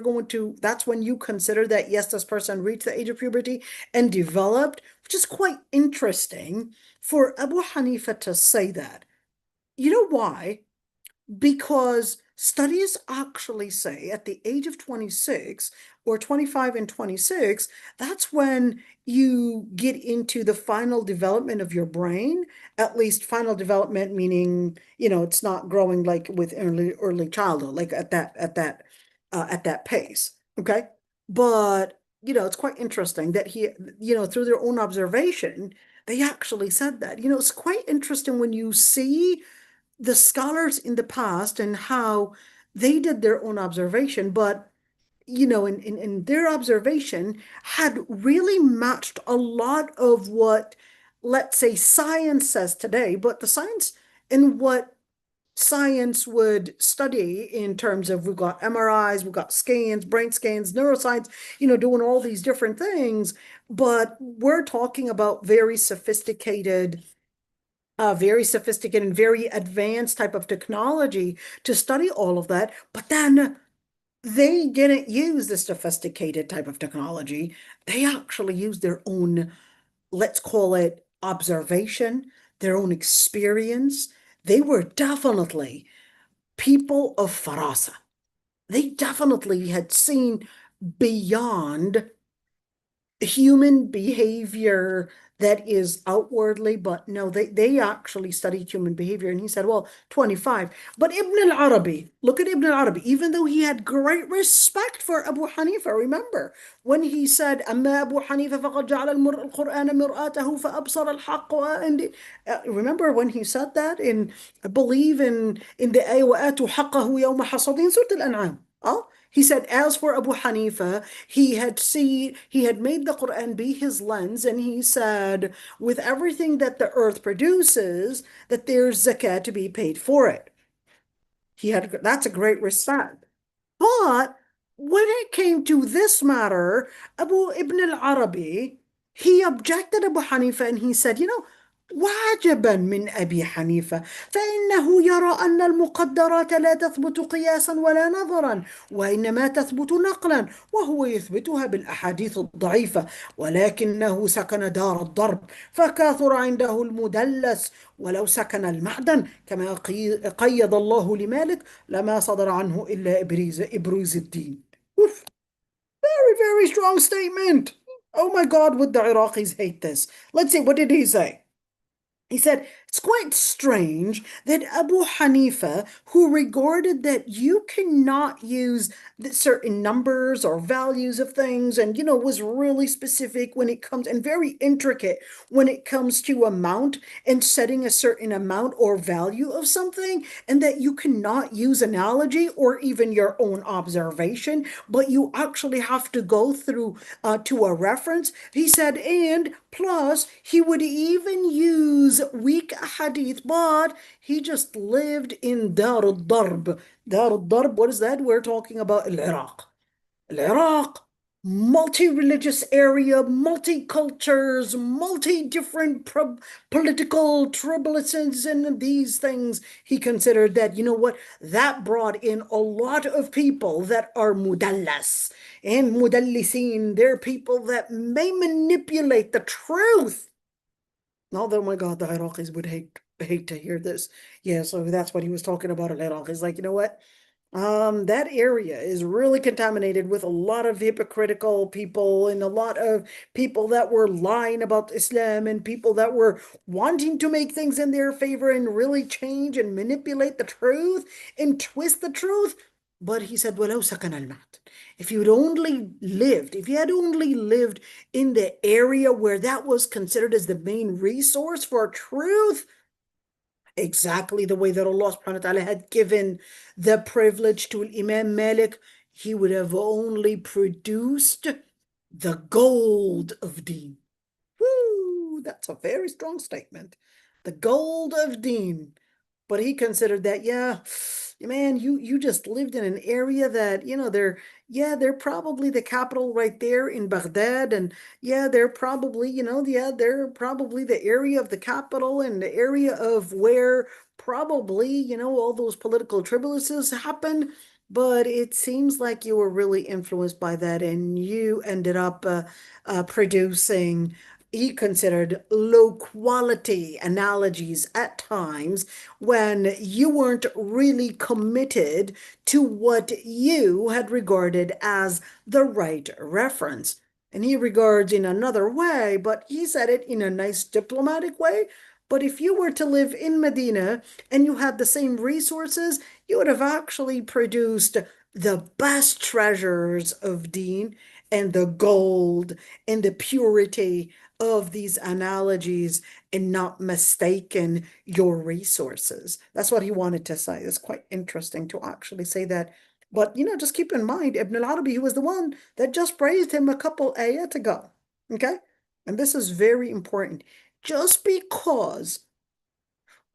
that's when you consider that, yes, this person reached the age of puberty and developed, which is quite interesting for Abu Hanifa to say that. You know why? Because studies actually say at the age of 26 or 25 and 26, that's when you get into the final development of your brain, at least final development, meaning, it's not growing like with early childhood, like at that pace. Okay. But, it's quite interesting that through their own observation, they actually said that. It's quite interesting when you see the scholars in the past and how they did their own observation, but in their observation had really matched a lot of what, let's say, science says today, but the science and what science would study in terms of we've got MRIs, we've got scans, brain scans, neuroscience, doing all these different things, but we're talking about very sophisticated and very advanced type of technology to study all of that. But then they didn't use the sophisticated type of technology. They actually used their own, let's call it observation, their own experience. They were definitely people of farasa. They definitely had seen beyond human behavior that is outwardly, but no, they actually studied human behavior. And he said, well, 25. But Ibn al-Arabi, look at Ibn al-Arabi, even though he had great respect for Abu Hanifa, remember when he said, أما أبو حنيفة فقد جعل القرآن مرآته فأبصر الحق and remember when he said that in, I believe in the ayah وآتوا حقه يوم حصاد Surah Al-An'am. Oh, he said, as for Abu Hanifa, he had made the Quran be his lens, and he said, with everything that the earth produces, that there's zakah to be paid for it. That's a great respect. But when it came to this matter, Abu Ibn al-Arabi, he objected Abu Hanifa and he said, وعجبا من أبي حنيفة فإنه يرى أن المقدرات لا تثبت قياسا ولا نظرا وإنما تثبت نقلا وهو يثبتها بالأحاديث الضعيفة ولكنه سكن دار الضرب فكاثر عنده المدلس ولو سكن المعدن كما قيد الله لمالك لما صدر عنه إلا إبروز الدين. Oof. Very, very strong statement. Oh my God, would the Iraqis hate this? Let's see, what did he say? He said, it's quite strange that Abu Hanifa, who regarded that you cannot use certain numbers or values of things, and, was really specific when it comes, and very intricate when it comes to amount and setting a certain amount or value of something, and that you cannot use analogy or even your own observation, but you actually have to go through to a reference. He said, and plus, he would even use weak hadith, but he just lived in Dar al-Darb. Dar al-Darb, what is that? We're talking about Iraq. Iraq, multi-religious area, multi-cultures, multi-different political tribulations and these things. He considered that, you know what, that brought in a lot of people that are mudallas and mudallisin. They're people that may manipulate the truth. Oh my God, the Iraqis would hate to hear this. Yeah, so that's what he was talking about. Al-Iraq is like, you know what? That area is really contaminated with a lot of hypocritical people and a lot of people that were lying about Islam and people that were wanting to make things in their favor and really change and manipulate the truth and twist the truth. But he said, "وَلَوْ سَكَنَ الْمَعْدَنَ." If you'd only lived, if you had only lived in the area where that was considered as the main resource for truth, exactly the way that Allah subhanahu wa ta'ala had given the privilege to Imam Malik, he would have only produced the gold of deen. Woo, that's a very strong statement. The gold of deen. But he considered that, yeah, man, you just lived in an area that, they're probably the capital right there in Baghdad, and yeah, they're probably, they're probably the area of the capital and the area of where probably, all those political tribulations happened. But it seems like you were really influenced by that, and you ended up producing, he considered, low quality analogies at times when you weren't really committed to what you had regarded as the right reference. And he regards in another way, but he said it in a nice diplomatic way. But if you were to live in Medina and you had the same resources, you would have actually produced the best treasures of Deen and the gold and the purity of these analogies and not mistaken your resources. That's what he wanted to say. It's quite interesting to actually say that. But, just keep in mind, Ibn al-Arabi, he was the one that just praised him a couple ayat ago. Okay? And this is very important. Just because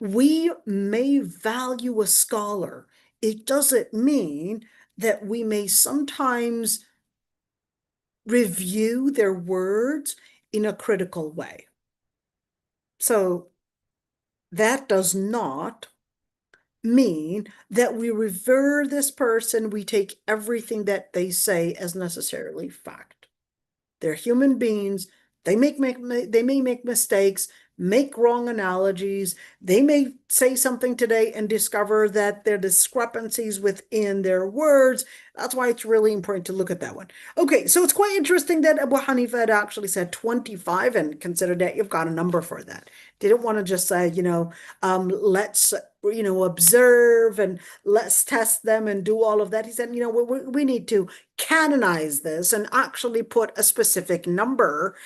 we may value a scholar, it doesn't mean that we may sometimes review their words in a critical way. So that does not mean that we revere this person, we take everything that they say as necessarily fact. They're human beings. They may make mistakes, make wrong analogies. They may say something today and discover that there are discrepancies within their words. That's why it's really important to look at that one. Okay, so it's quite interesting that Abu Hanifa had actually said 25 and considered that you've got a number for that. Didn't want to just say, let's, observe and let's test them and do all of that. He said, we need to canonize this and actually put a specific number,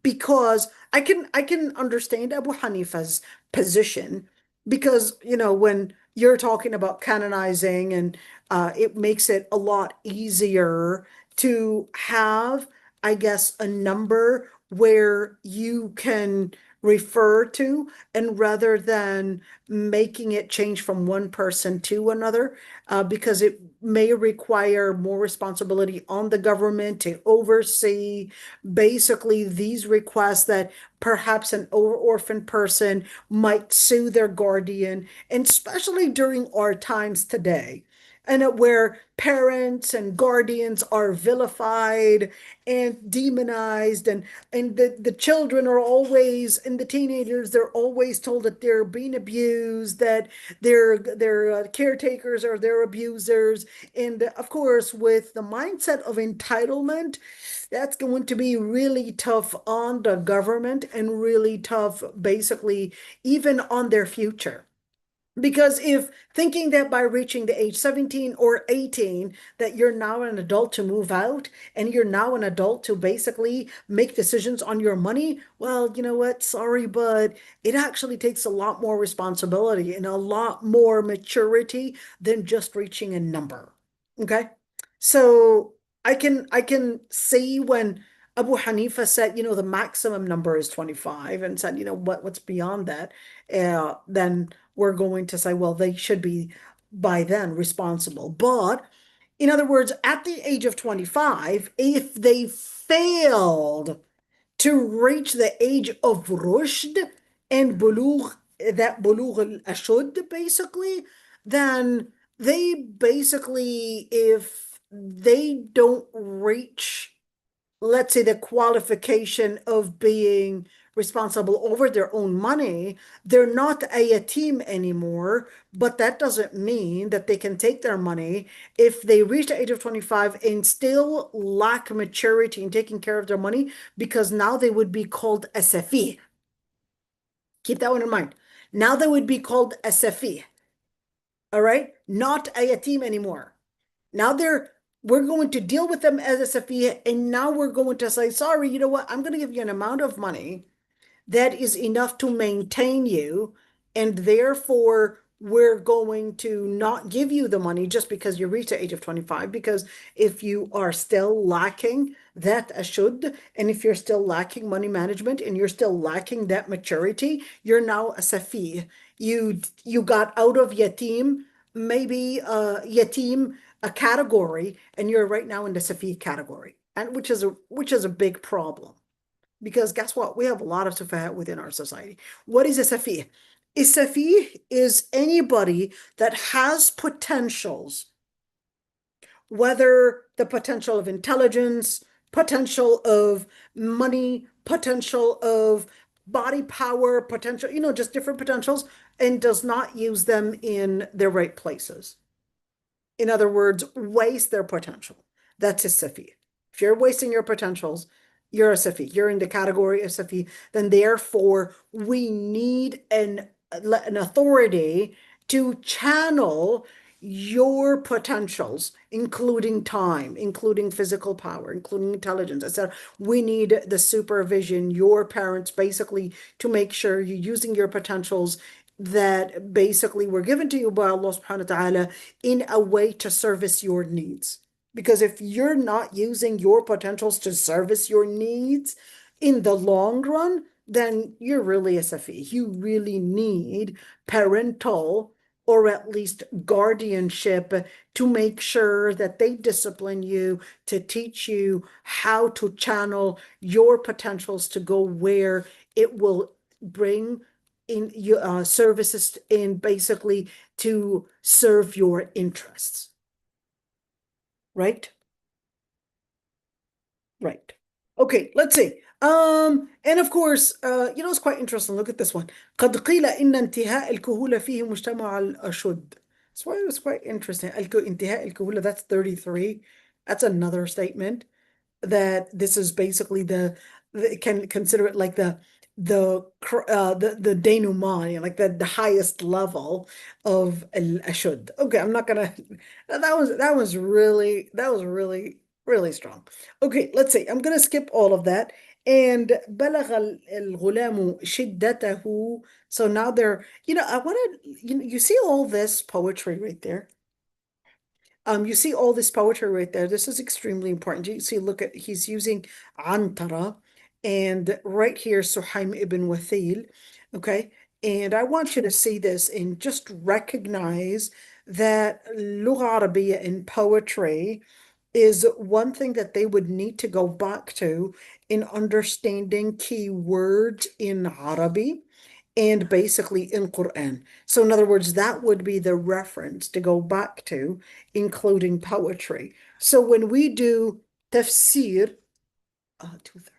because I can understand Abu Hanifa's position, because when you're talking about canonizing, and it makes it a lot easier to have, I guess, a number where you can refer to, and rather than making it change from one person to another, because it may require more responsibility on the government to oversee basically these requests that perhaps an orphan person might sue their guardian, and especially during our times today, and where parents and guardians are vilified and demonized, and the children are always, and the teenagers, they're always told that they're being abused, that their caretakers are their abusers. And of course, with the mindset of entitlement, that's going to be really tough on the government and really tough, basically, even on their future. Because if thinking that by reaching the age 17 or 18, that you're now an adult to move out and you're now an adult to basically make decisions on your money, well, you know what? Sorry, but it actually takes a lot more responsibility and a lot more maturity than just reaching a number. Okay? So I can see when Abu Hanifa said, the maximum number is 25, and said, what's beyond that? Then we're going to say, well, they should be by then responsible. But in other words, at the age of 25, if they failed to reach the age of rushd and bulugh, that bulugh al-ashud, basically, then they basically, if they don't reach, let's say, the qualification of being responsible over their own money, they're not a yatim anymore, but that doesn't mean that they can take their money if they reach the age of 25 and still lack maturity in taking care of their money, because now they would be called a safi. Keep that one in mind. Now they would be called a safi. All right? Not a yatim anymore. Now we're going to deal with them as a safi, and now we're going to say, sorry, you know what? I'm going to give you an amount of money that is enough to maintain you, and therefore we're going to not give you the money just because you reach the age of 25, because if you are still lacking that ashud, and if you're still lacking money management, and you're still lacking that maturity, you're now a safi. You got out of yatim, maybe yatim, a category, and you're right now in the safi category, and which is a big problem. Because guess what? We have a lot of sufahat within our society. What is a safi? A safi is anybody that has potentials, whether the potential of intelligence, potential of money, potential of body power, potential, just different potentials, and does not use them in their right places. In other words, waste their potential. That's a safi. If you're wasting your potentials, you're a safi. You're in the category of safi. Then therefore, we need an authority to channel your potentials, including time, including physical power, including intelligence, etc. We need the supervision, your parents, basically, to make sure you're using your potentials that basically were given to you by Allah subhanahu wa ta'ala in a way to service your needs. Because if you're not using your potentials to service your needs in the long run, then you're really a safi. You really need parental or at least guardianship to make sure that they discipline you, to teach you how to channel your potentials to go where it will bring in your services, in basically to serve your interests. Right? Right. Okay, let's see. And of course, it's quite interesting. Look at this one. قد قيل إن انتهاء الكهولة فيه مجتمع الأشد. So it was quite interesting. انتهاء الكهولة, that's 33. That's another statement that this is basically can consider it like the denouement, like the highest level of al-ashud. Okay, I'm not gonna. That was really strong. Okay, let's see. I'm gonna skip all of that. And بلغ الغلام شدته. So now I want to, you see all this poetry right there. You see all this poetry right there. This is extremely important. You see, look at, he's using Antara, and right here, Suhaim ibn Wathil. Okay. And I want you to see this and just recognize that Lugha Arabiya in poetry is one thing that they would need to go back to in understanding key words in Arabic and basically in Quran. So in other words, that would be the reference to go back to, including poetry. So when we do tafsir, 2/3.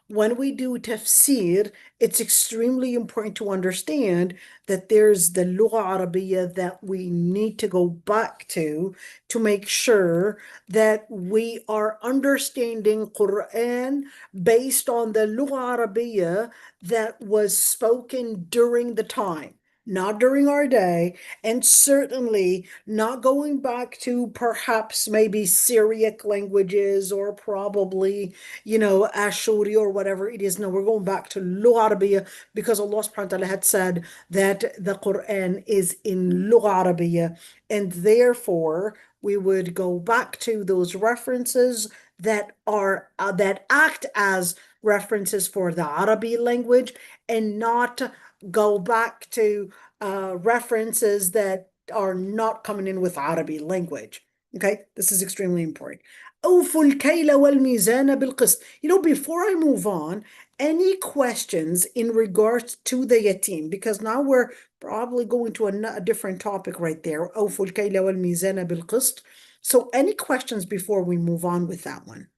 When we do tafsir, it's extremely important to understand that there's the Lugha Arabiya that we need to go back to make sure that we are understanding Quran based on the Lugha Arabiya that was spoken during the time, not during our day, and certainly not going back to perhaps maybe Syriac languages or probably Ashuri or whatever it is. No, we're going back to Lugha Arabiya because Allah subhanahu wa ta'ala had said that the Quran is in Lugha Arabiya, and therefore we would go back to those references that act as references for the Arabic language, and not go back to references that are not coming in with Arabic language. Okay, this is extremely important. أوفوا الكيل والميزان بالقسط. Before I move on, any questions in regards to the yatim? Because now we're probably going to a different topic right there. أوفوا الكيل والميزان بالقسط. So any questions before we move on with that one?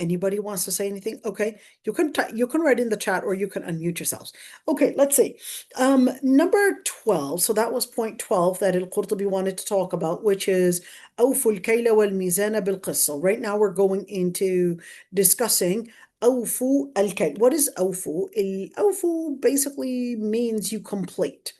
Anybody wants to say anything? Okay, you can write in the chat or you can unmute yourselves. Okay, let's see. Number 12. So that was point 12 that Al-Qurtubi wanted to talk about, which is أوفوا الكيل والميزان بالقسط. So right now we're going into discussing أوفوا الكيل. What is أوفوا? الأوفوا basically means you complete.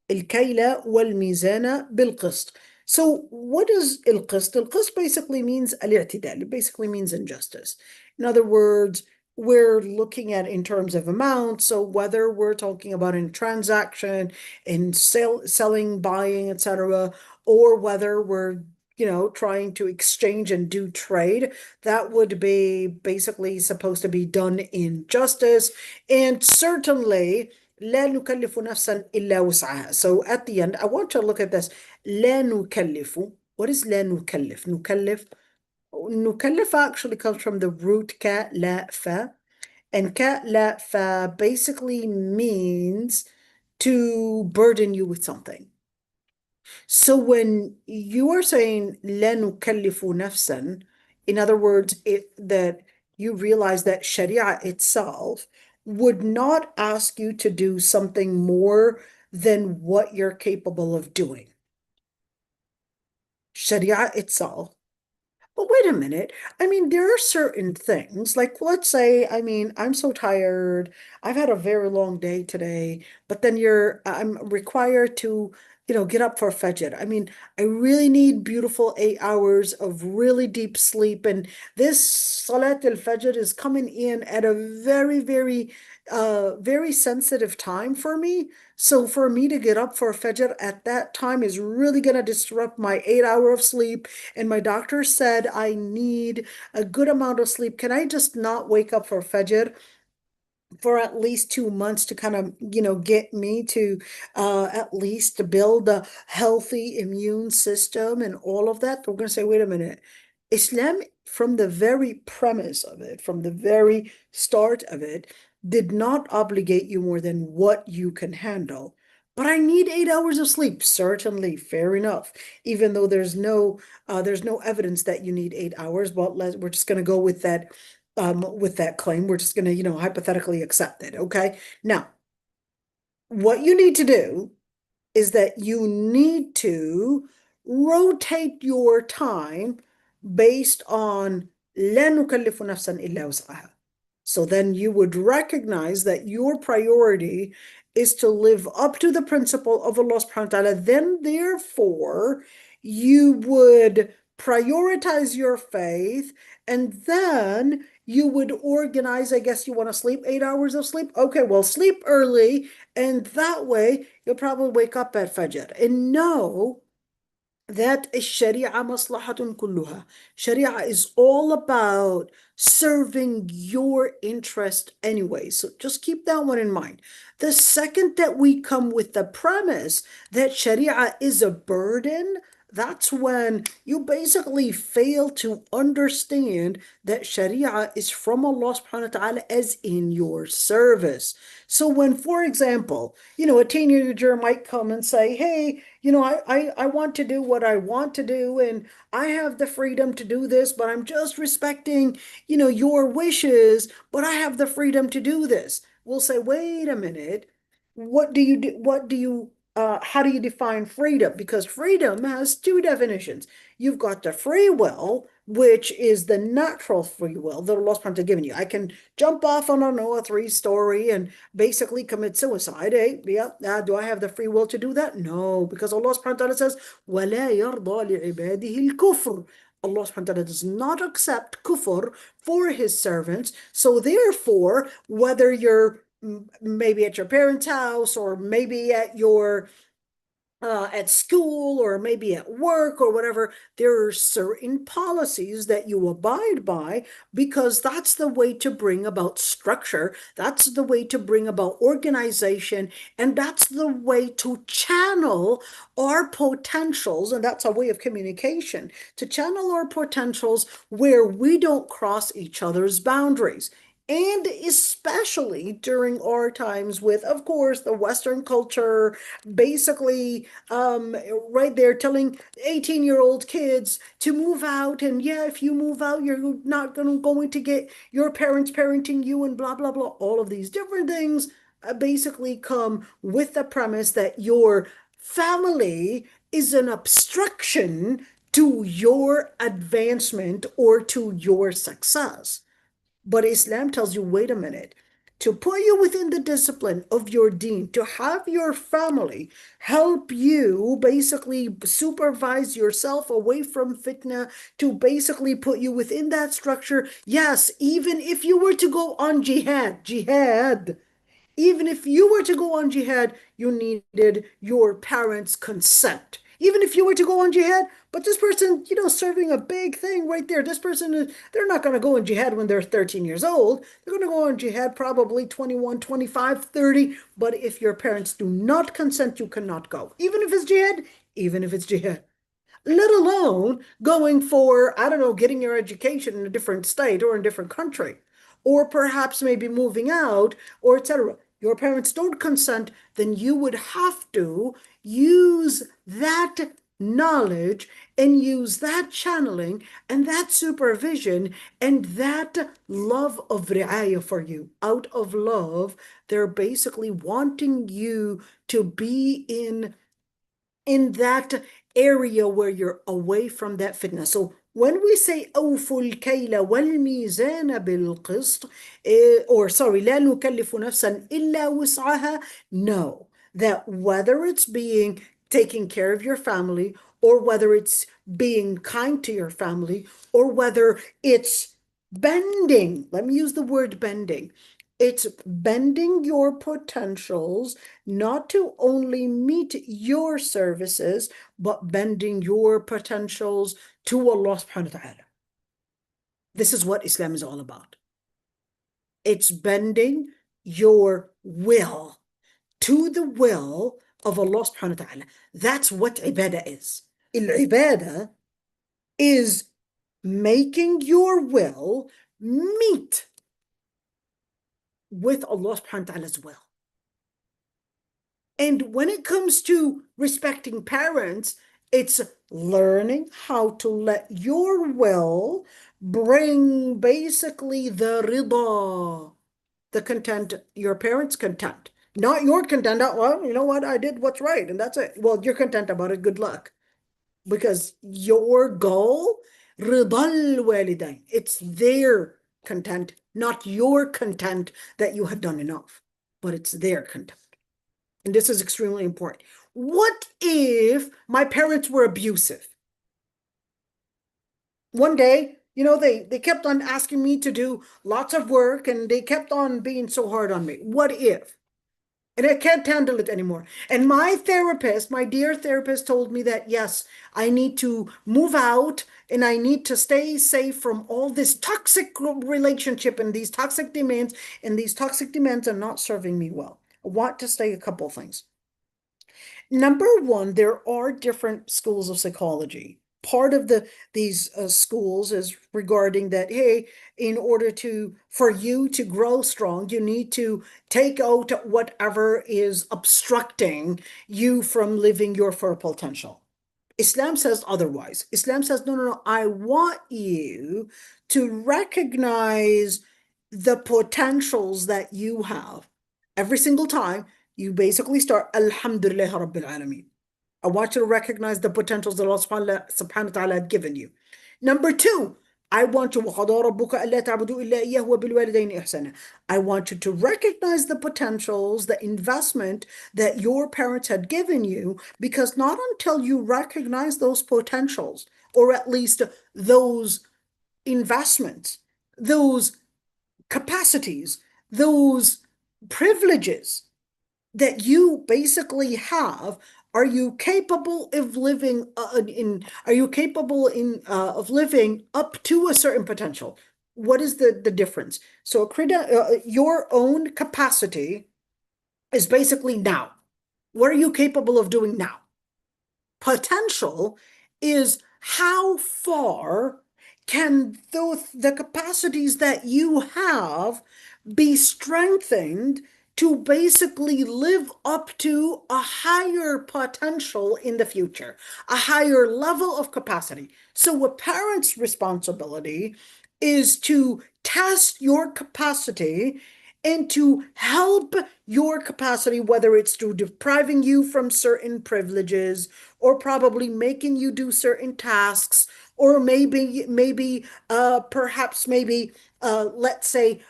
الكيل والميزان بالقسط. So what is القسط? القسط basically means الاعتدال. It basically means injustice. In other words, we're looking at in terms of amount. So whether we're talking about in transaction, in selling, buying, etc., or whether we're trying to exchange and do trade, that would be basically supposed to be done in justice. And certainly لا نكلف نفسا إلا وسعها. So at the end, I want to look at this. لا نكلف. What is لا نكلف? نكلف. نكلف actually comes from the root ka la fa. And ka la fa basically means to burden you with something. So when you are saying لا نكلف نفسا, in other words, that you realize that Sharia itself would not ask you to do something more than what you're capable of doing. Sharia itself. But wait a minute. I mean, there are certain things, like let's say, I mean, I'm so tired. I've had a very long day today, but then I'm required to, get up for Fajr. I mean, I really need beautiful 8 hours of really deep sleep. And this Salat al-Fajr is coming in at a very, very, very sensitive time for me. So for me to get up for Fajr at that time is really going to disrupt my 8 hour of sleep. And my doctor said I need a good amount of sleep. Can I just not wake up for Fajr for at least 2 months to kind of, get me to at least to build a healthy immune system and all of that? We're going to say, wait a minute. Islam, from the very premise of it, from the very start of it, did not obligate you more than what you can handle. But I need 8 hours of sleep. Certainly, fair enough. Even though there's no evidence that you need 8 hours, but we're just going to go with that claim. We're just going to, hypothetically accept it. Okay. Now, what you need to do is that you need to rotate your time based on لا نكلف نفسا إلا وسعها. So then you would recognize that your priority is to live up to the principle of Allah subhanahu wa ta'ala. Then therefore you would prioritize your faith, and then you would organize, I guess you want to sleep 8 hours of sleep. Okay, well, sleep early, and that way you'll probably wake up at Fajr. And know that الشريعة مصلحة كلها. Sharia is all about serving your interest anyway. So just keep that one in mind. The second that we come with the premise that Sharia is a burden, that's when you basically fail to understand that Sharia is from Allah subhanahu wa ta'ala as in your service. So when, for example, a teenager might come and say, hey, I want to do what I want to do, and I have the freedom to do this, but I'm just respecting, your wishes, but I have the freedom to do this. We'll say, wait a minute, what do you do? How do you define freedom? Because freedom has two definitions. You've got the free will, which is the natural free will that Allah subhanahu wa ta'ala given you. I can jump off on, a 3-story and basically commit suicide. Hey, yeah, do I have the free will to do that? No, because Allah subhanahu wa ta'ala says, وَلَا يَرْضَى لِعِبَادِهِ الْكُفْرِ. Allah subhanahu wa ta'ala does not accept kufr for his servants. So therefore, whether you're maybe at your parents' house, or maybe at school, or maybe at work, or whatever, there are certain policies that you abide by, because that's the way to bring about structure, that's the way to bring about organization, and that's the way to channel our potentials. And that's a way of communication, to channel our potentials where we don't cross each other's boundaries. And especially during our times with, of course, the Western culture, basically, right there telling 18-year-old kids to move out. And yeah, if you move out, you're not going to get your parents parenting you and blah, blah, blah. All of these different things basically come with the premise that your family is an obstruction to your advancement or to your success. But Islam tells you, wait a minute, to put you within the discipline of your deen, to have your family help you basically supervise yourself away from fitna, to basically put you within that structure. Yes, even if you were to go on jihad, even if you were to go on jihad, you needed your parents' consent. Even if you were to go on jihad, but this person, serving a big thing right there. This person, they're not going to go on jihad when they're 13 years old. They're going to go on jihad probably 21, 25, 30. But if your parents do not consent, you cannot go. Even if it's jihad, even if it's jihad. Let alone going for, I don't know, getting your education in a different state or in a different country, or perhaps maybe moving out, or etc. Your parents don't consent, then you would have to use that knowledge and use that channeling and that supervision and that love of ri'ayah for you. Out of love, they're basically wanting you to be in that area where you're away from that fitna. So when we say أوفوا الكيل والميزان بالقسط, or sorry, لا نكلف نفسا إلا وسعها, no, that whether it's being taking care of your family, or whether it's being kind to your family, or whether it's bending, let me use the word bending. It's bending your potentials not to only meet your services, but bending your potentials to Allah subhanahu wa ta'ala. This is what Islam is all about. It's bending your will to the will of Allah subhanahu wa ta'ala. That's what ibadah is. Ibadah is making your will meet with Allah subhanahu wa ta'ala's will. And when it comes to respecting parents, it's learning how to let your will bring basically the rida, the content, your parents' content, not your content. Well, you know what? I did what's right, and that's it. Well, you're content about it. Good luck. Because your goal, rida al-walidain, it's their content, not your content that you have done enough, but it's their content. And this is extremely important. What if my parents were abusive? One day, they kept on asking me to do lots of work and they kept on being so hard on me. What if? And I can't handle it anymore. And my therapist, my dear therapist, told me that, yes, I need to move out and I need to stay safe from all this toxic relationship and these toxic demands. And these toxic demands are not serving me well. I want to say a couple of things. Number one, there are different schools of psychology. Part of these schools is regarding that, hey, in order for you to grow strong, you need to take out whatever is obstructing you from living your full potential. Islam says otherwise. Islam says, no, no, no, I want you to recognize the potentials that you have. Every single time you basically start, Alhamdulillah Rabbil Alameen. I want you to recognize the potentials that Allah subhanahu wa ta'ala had given you. Number two, I want you, وَقَضَىٰ رَبُّكَ أَلَّا تَعْبُدُوا إِلَّا إِيَّاهُ وَبِالْوَالِدَيْنِ إِحْسَانًا. I want you to recognize the potentials, the investment that your parents had given you, because not until you recognize those potentials, or at least those investments, those capacities, those privileges that you basically have, are you capable of living of living up to a certain potential? What is the difference? So your own capacity is basically now. What are you capable of doing now? Potential is how far can the capacities that you have be strengthened to basically live up to a higher potential in the future, a higher level of capacity. So a parent's responsibility is to test your capacity and to help your capacity, whether it's through depriving you from certain privileges or probably making you do certain tasks, or perhaps maybe let's say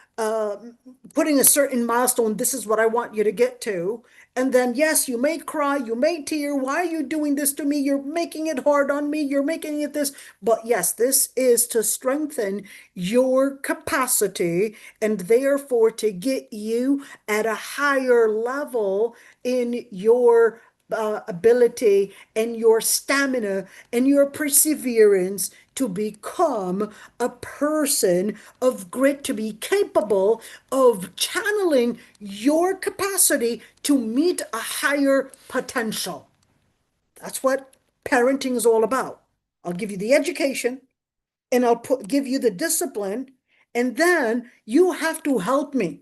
putting a certain milestone. This is what I want you to get to. And then, yes, you may cry, you may tear. Why are you doing this to me? You're making it hard on me. You're making it this. But yes, this is to strengthen your capacity and therefore to get you at a higher level in your ability and your stamina and your perseverance to become a person of grit, to be capable of channeling your capacity to meet a higher potential. That's what parenting is all about. I'll give you the education and give you the discipline, and then you have to help me.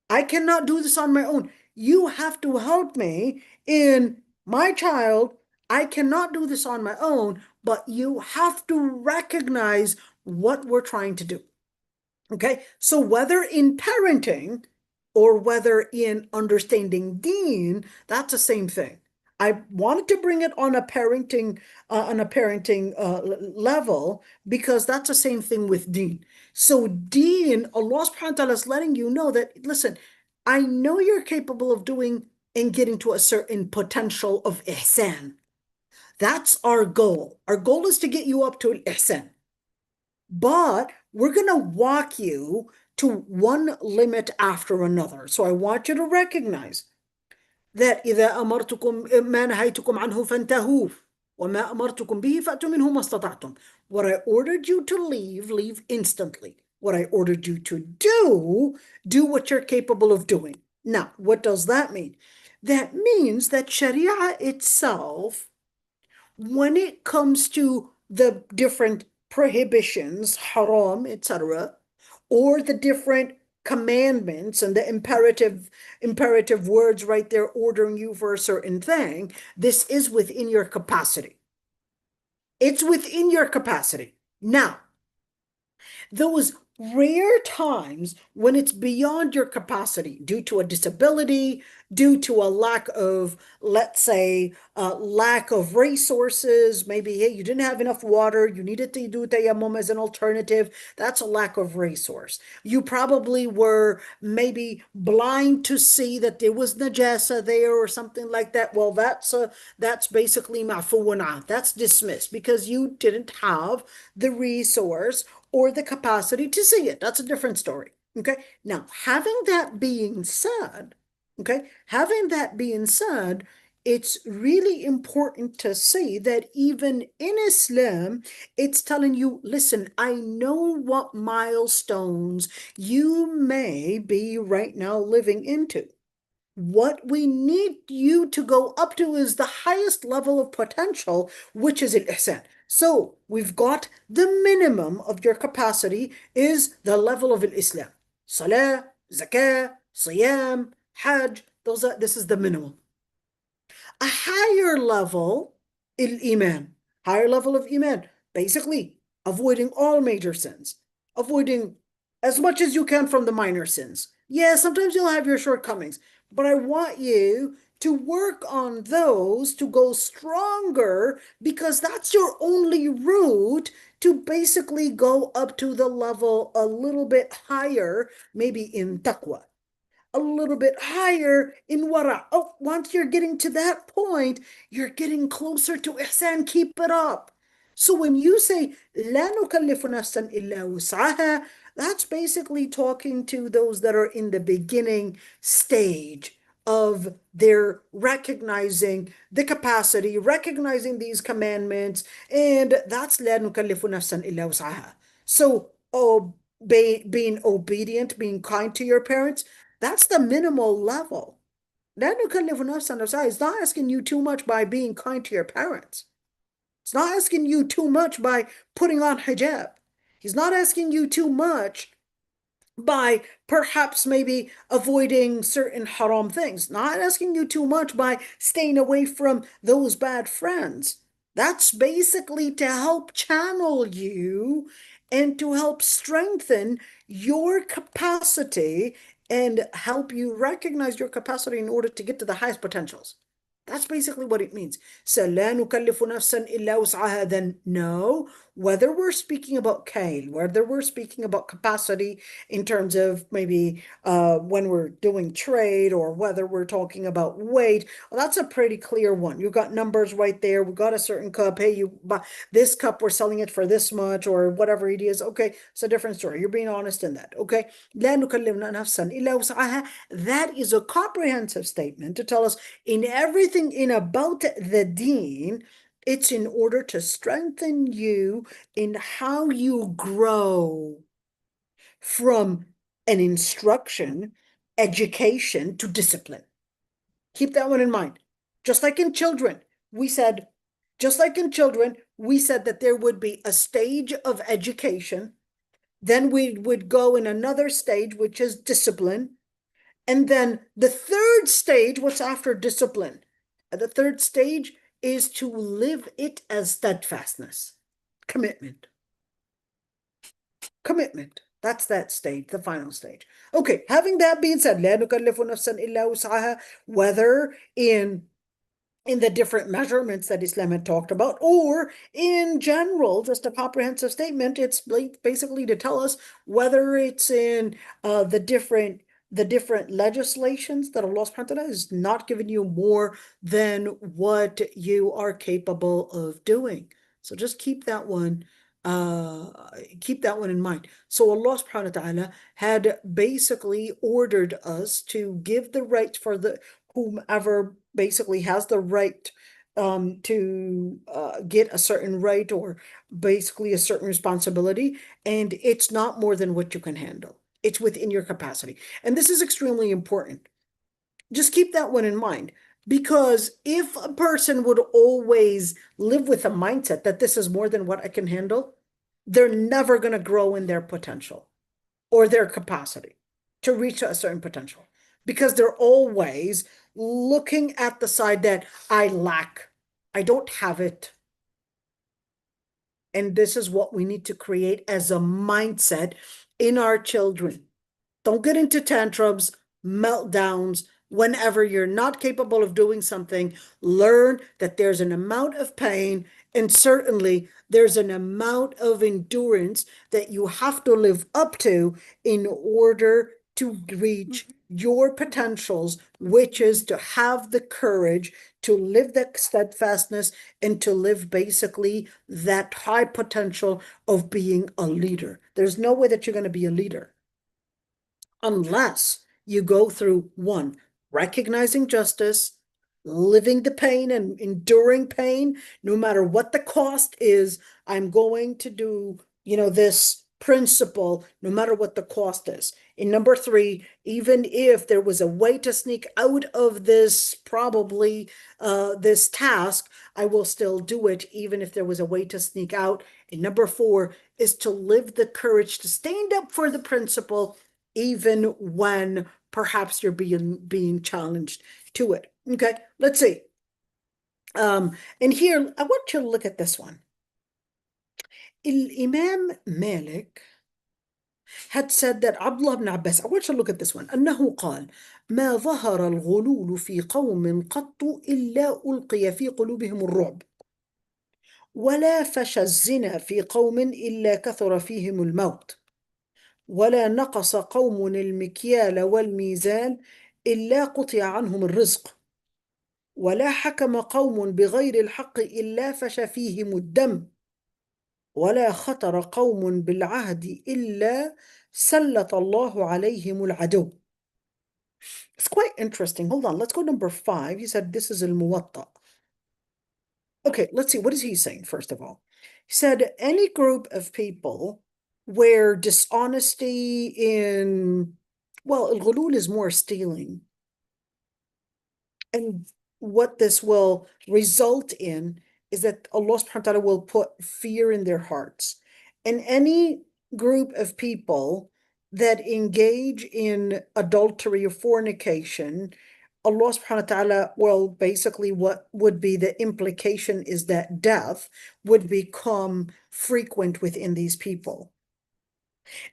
I cannot do this on my own. You have to help me in my child. I cannot do this on my own, but you have to recognize what we're trying to do. Okay, so whether in parenting or whether in understanding deen, that's the same thing. I wanted to bring it on a parenting level, because that's the same thing with deen. So deen, Allah subhanahu wa ta'ala is letting you know that, listen, I know you're capable of doing and getting to a certain potential of ihsan. That's our goal. Our goal is to get you up to ihsan. But we're going to walk you to one limit after another. So I want you to recognize that إذا أمرتكم ما نهيتكم عنه فانتهوا وما أمرتكم به فأتوا منه ما استطعتم. What I ordered you to leave, leave instantly. What I ordered you to do what you're capable of doing. Now, what does that mean? That means that Sharia itself, when it comes to the different prohibitions, haram, etc., or the different commandments and the imperative words right there ordering you for a certain thing, this is within your capacity. It's within your capacity. Now, those rare times when it's beyond your capacity due to a disability, due to a lack of, let's say, lack of resources, maybe hey, you didn't have enough water, you needed to do tayammum as an alternative. That's a lack of resource. You probably were maybe blind to see that there was najasa there or something like that. Well, that's basically ma'fuun. That's dismissed because you didn't have the resource or the capacity to see it. That's a different story. Okay. Now, having that being said, it's really important to see that even in Islam, it's telling you, listen, I know what milestones you may be right now living into. What we need you to go up to is the highest level of potential, which is al-ihsan. So we've got the minimum of your capacity is the level of al-Islam. Salah, zakah, siyam, hajj, this is the minimum. A higher level, iman, higher level of iman, basically avoiding all major sins, avoiding as much as you can from the minor sins. Yeah, sometimes you'll have your shortcomings, but I want you to work on those to go stronger, because that's your only route to basically go up to the level a little bit higher, maybe in taqwa, a little bit higher in wara. Oh, once you're getting to that point, you're getting closer to ihsan. Keep it up. So when you say لا نكلف نفسا إلا وسعها, that's basically talking to those that are in the beginning stage of their recognizing the capacity, recognizing these commandments, and that's لا نكلف نفسا إلا وسعها. So, being obedient, being kind to your parents, that's the minimal level. That is not asking you too much by being kind to your parents. He's not asking you too much by putting on hijab. He's not asking you too much by perhaps maybe avoiding certain haram things, not asking you too much by staying away from those bad friends. That's basically to help channel you and to help strengthen your capacity and help you recognize your capacity in order to get to the highest potentials. That's basically what it means. So لا نكلف نفسا إلا وسعها. Then no, whether we're speaking about kail, whether we're speaking about capacity in terms of maybe when we're doing trade, or whether we're talking about weight, well, that's a pretty clear one. You've got numbers right there. We got a certain cup. Hey, you buy this cup, we're selling it for this much, or whatever it is. Okay, it's a different story. You're being honest in that. Okay. لا نكلف نفسا إلا وسعها. That is a comprehensive statement to tell us in everything in about the deen, it's in order to strengthen you in how you grow from an instruction, education to discipline. Keep that one in mind. Just like in children, we said, that there would be a stage of education, then we would go in another stage, which is discipline. And then the third stage, what's after discipline? The third stage is to live it as steadfastness, commitment. Commitment. That's that stage, the final stage. Okay, having that being said, لا نكلف نفسا إلا وسعها, whether in the different measurements that Islam had talked about, or in general, just a comprehensive statement, it's basically to tell us whether it's in the different legislations that Allah subhanahu wa ta'ala is not giving you more than what you are capable of doing. So just keep that one in mind. So Allah subhanahu wa ta'ala had basically ordered us to give the right for whomever basically has the right to get a certain right, or basically a certain responsibility, and it's not more than what you can handle. It's within your capacity. And this is extremely important. Just keep that one in mind, because if a person would always live with a mindset that this is more than what I can handle, they're never going to grow in their potential or their capacity to reach a certain potential, because they're always looking at the side that I lack. I don't have it. And this is what we need to create as a mindset in our children. Don't get into tantrums, meltdowns. Whenever you're not capable of doing something, learn that there's an amount of pain, and certainly there's an amount of endurance that you have to live up to in order to reach your potentials, which is to have the courage to live that steadfastness and to live basically that high potential of being a leader. There's no way that you're going to be a leader unless you go through one, recognizing justice, living the pain and enduring pain, no matter what the cost is. I'm going to do, this principle, no matter what the cost is. In number three, even if there was a way to sneak out of this, probably this task, I will still do it, even if there was a way to sneak out. And number four is to live the courage to stand up for the principle, even when perhaps you're being challenged to it. Okay, let's see. And here, I want you to look at this one. Imam Malik had said that Abdullah ibn Abbas, I want you to look at this one. أنه قال ما ظهر الغلول في قوم قط إلا ألقي في قلوبهم الرعب ولا فشى الزنا في قوم إلا كثر فيهم الموت ولا نقص قوم المكيال والميزان إلا قطع عنهم الرزق ولا حكم قوم بغير الحق إلا فشى فيهم الدم ولا خطر قوم بالعهد إلا سلط الله عليهم العدو. It's quite interesting. Hold on, let's go number 5. He said this is al-Muwatta. Okay, let's see. What is he saying, first of all? He said any group of people where dishonesty in, well, al-ghulul is more stealing. And what this will result in is that Allah subhanahu wa ta'ala will put fear in their hearts. And any group of people that engage in adultery or fornication, Allah subhanahu wa ta'ala, well, basically what would be the implication is that death would become frequent within these people.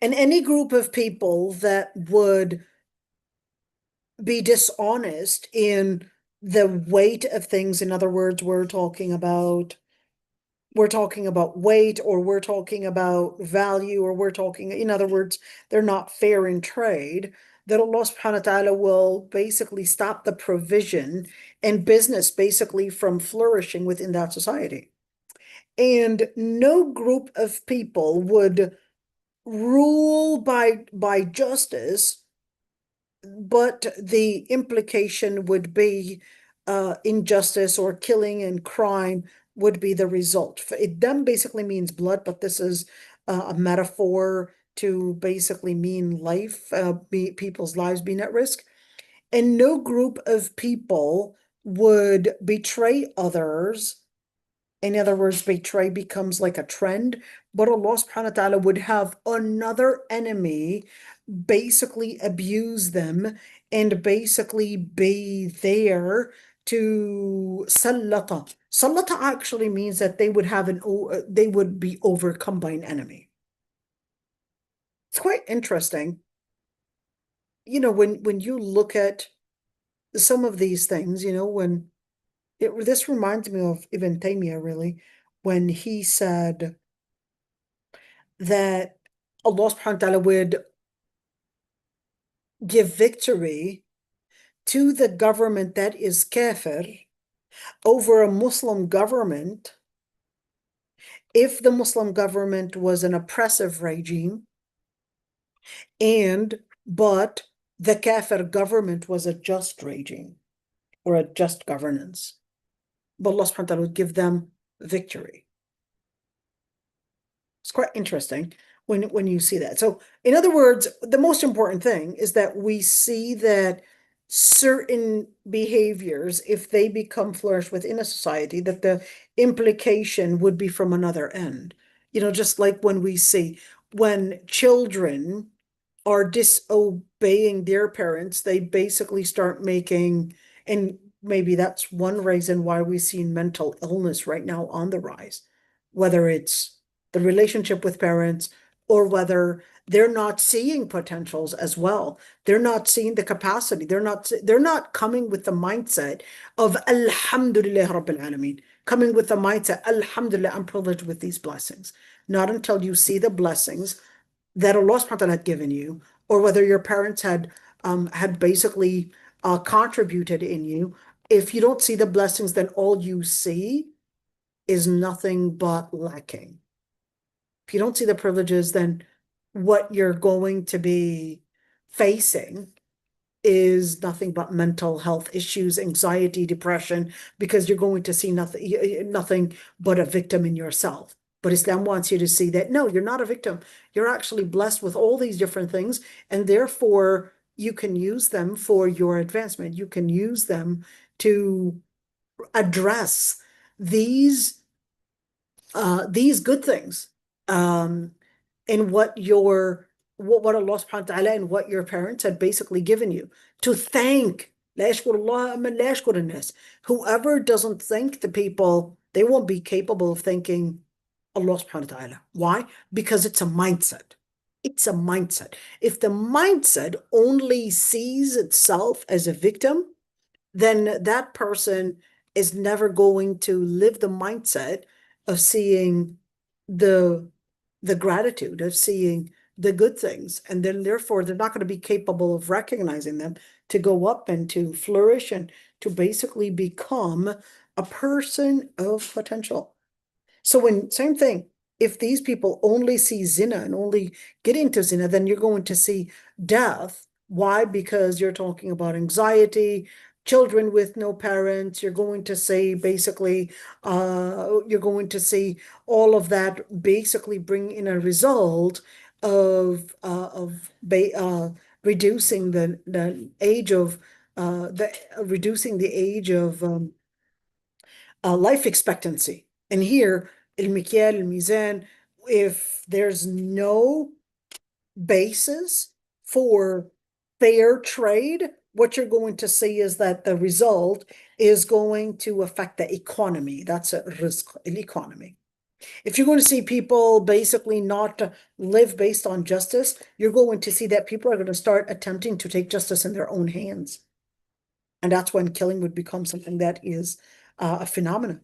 And any group of people that would be dishonest in the weight of things, in other words, we're talking about weight, or we're talking about value, or we're talking, in other words, they're not fair in trade, that Allah subhanahu wa ta'ala will basically stop the provision and business basically from flourishing within that society. And no group of people would rule by justice, but the implication would be injustice or killing and crime would be the result. It then basically means blood, but this is a metaphor to basically mean life, people's lives being at risk. And no group of people would betray others. In other words, betray becomes like a trend, but Allah subhanahu wa ta'ala would have another enemy basically abuse them and basically be there to sallata. Sallata actually means that they would have they would be overcome by an enemy. It's quite interesting. You know, when you look at some of these things, you know, this reminds me of Ibn Taymiyyah really, when he said that Allah subhanahu wa ta'ala would give victory to the government that is kafir over a Muslim government if the Muslim government was an oppressive regime, but the kafir government was a just regime or a just governance. But Allah subhanahu wa ta'ala would give them victory. It's quite interesting when you see that. So in other words, the most important thing is that we see that certain behaviors, if they become flourished within a society, that the implication would be from another end. You know, just like when we see when children are disobeying their parents, they basically start making, and maybe that's one reason why we see mental illness right now on the rise, whether it's the relationship with parents or whether they're not seeing potentials as well. They're not seeing the capacity. They're not coming with the mindset of Alhamdulillah Rabbil Alameen, coming with the mindset, Alhamdulillah, I'm privileged with these blessings. Not until you see the blessings that Allah subhanahu wa ta'ala had given you, or whether your parents had basically contributed in you. If you don't see the blessings, then all you see is nothing but lacking. If you don't see the privileges, then what you're going to be facing is nothing but mental health issues, anxiety, depression, because you're going to see nothing but a victim in yourself. But Islam wants you to see that, no, you're not a victim. You're actually blessed with all these different things, and therefore you can use them for your advancement. You can use them to address these good things, in what Allah subhanahu wa ta'ala and what your parents had basically given you. To thank. Whoever doesn't thank the people, they won't be capable of thanking Allah subhanahu wa ta'ala. Why? Because it's a mindset. It's a mindset. If the mindset only sees itself as a victim, then that person is never going to live the mindset of seeing the gratitude, of seeing the good things, and then therefore they're not going to be capable of recognizing them to go up and to flourish and to basically become a person of potential. So same thing, if these people only see zina and only get into zina, then you're going to see death. Why? Because you're talking about anxiety, children with no parents. You're going to see basically, you're going to see all of that basically bring in a result of reducing the age of life expectancy. And here, المكيال, الميزان, if there's no basis for fair trade, what you're going to see is that the result is going to affect the economy. That's a risk, economy. If you're going to see people basically not live based on justice, you're going to see that people are going to start attempting to take justice in their own hands. And that's when killing would become something that is a phenomenon.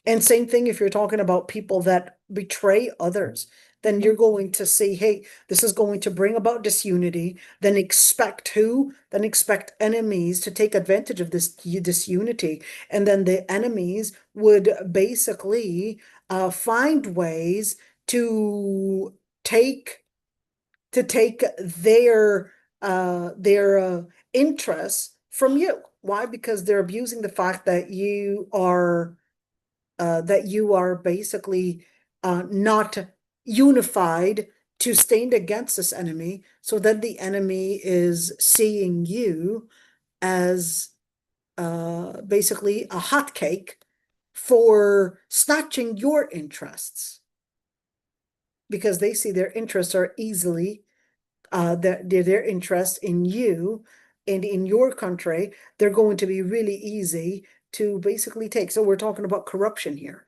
And same thing if you're talking about people that betray others, then you're going to see, hey, this is going to bring about disunity, then expect who? Then expect enemies to take advantage of this disunity. And then the enemies would basically find ways to take their interests from you. Why? Because they're abusing the fact that you are basically not unified to stand against this enemy, so that the enemy is seeing you as basically a hotcake for snatching your interests, because they see their interests are easily their interest in you and in your country, they're going to be really easy to basically take. So we're talking about corruption here.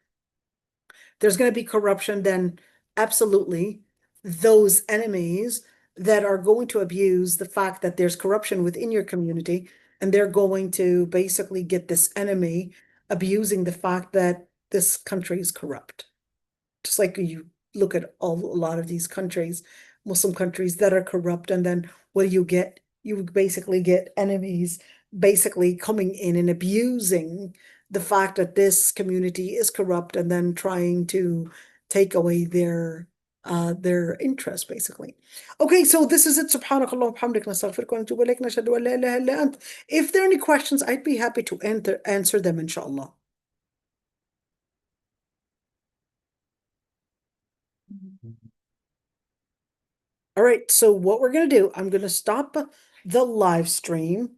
There's going to be corruption, then absolutely those enemies that are going to abuse the fact that there's corruption within your community, and they're going to basically get this enemy abusing the fact that this country is corrupt. Just like you look at a lot of these countries, Muslim countries that are corrupt, and then what do you get? You basically get enemies basically coming in and abusing the fact that this community is corrupt, and then trying to take away their interest basically. Okay, so this is it. Subhanakallah wa bihamdik, nastaghfiruka wa natubu ilayk, nashhadu an la ilaha illa ant. If there are any questions, I'd be happy to answer them, inshallah. All right, so what we're going to do, I'm going to stop the live stream.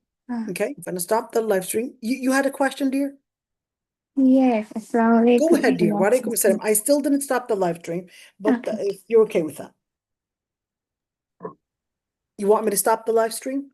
Okay, I'm going to stop the live stream. You had a question, dear? Yes, Assalamu Go alaikum. ahead, dear. Wa alaikum assalam. I still didn't stop the live stream, but Okay. if you're okay with that. You want me to stop the live stream?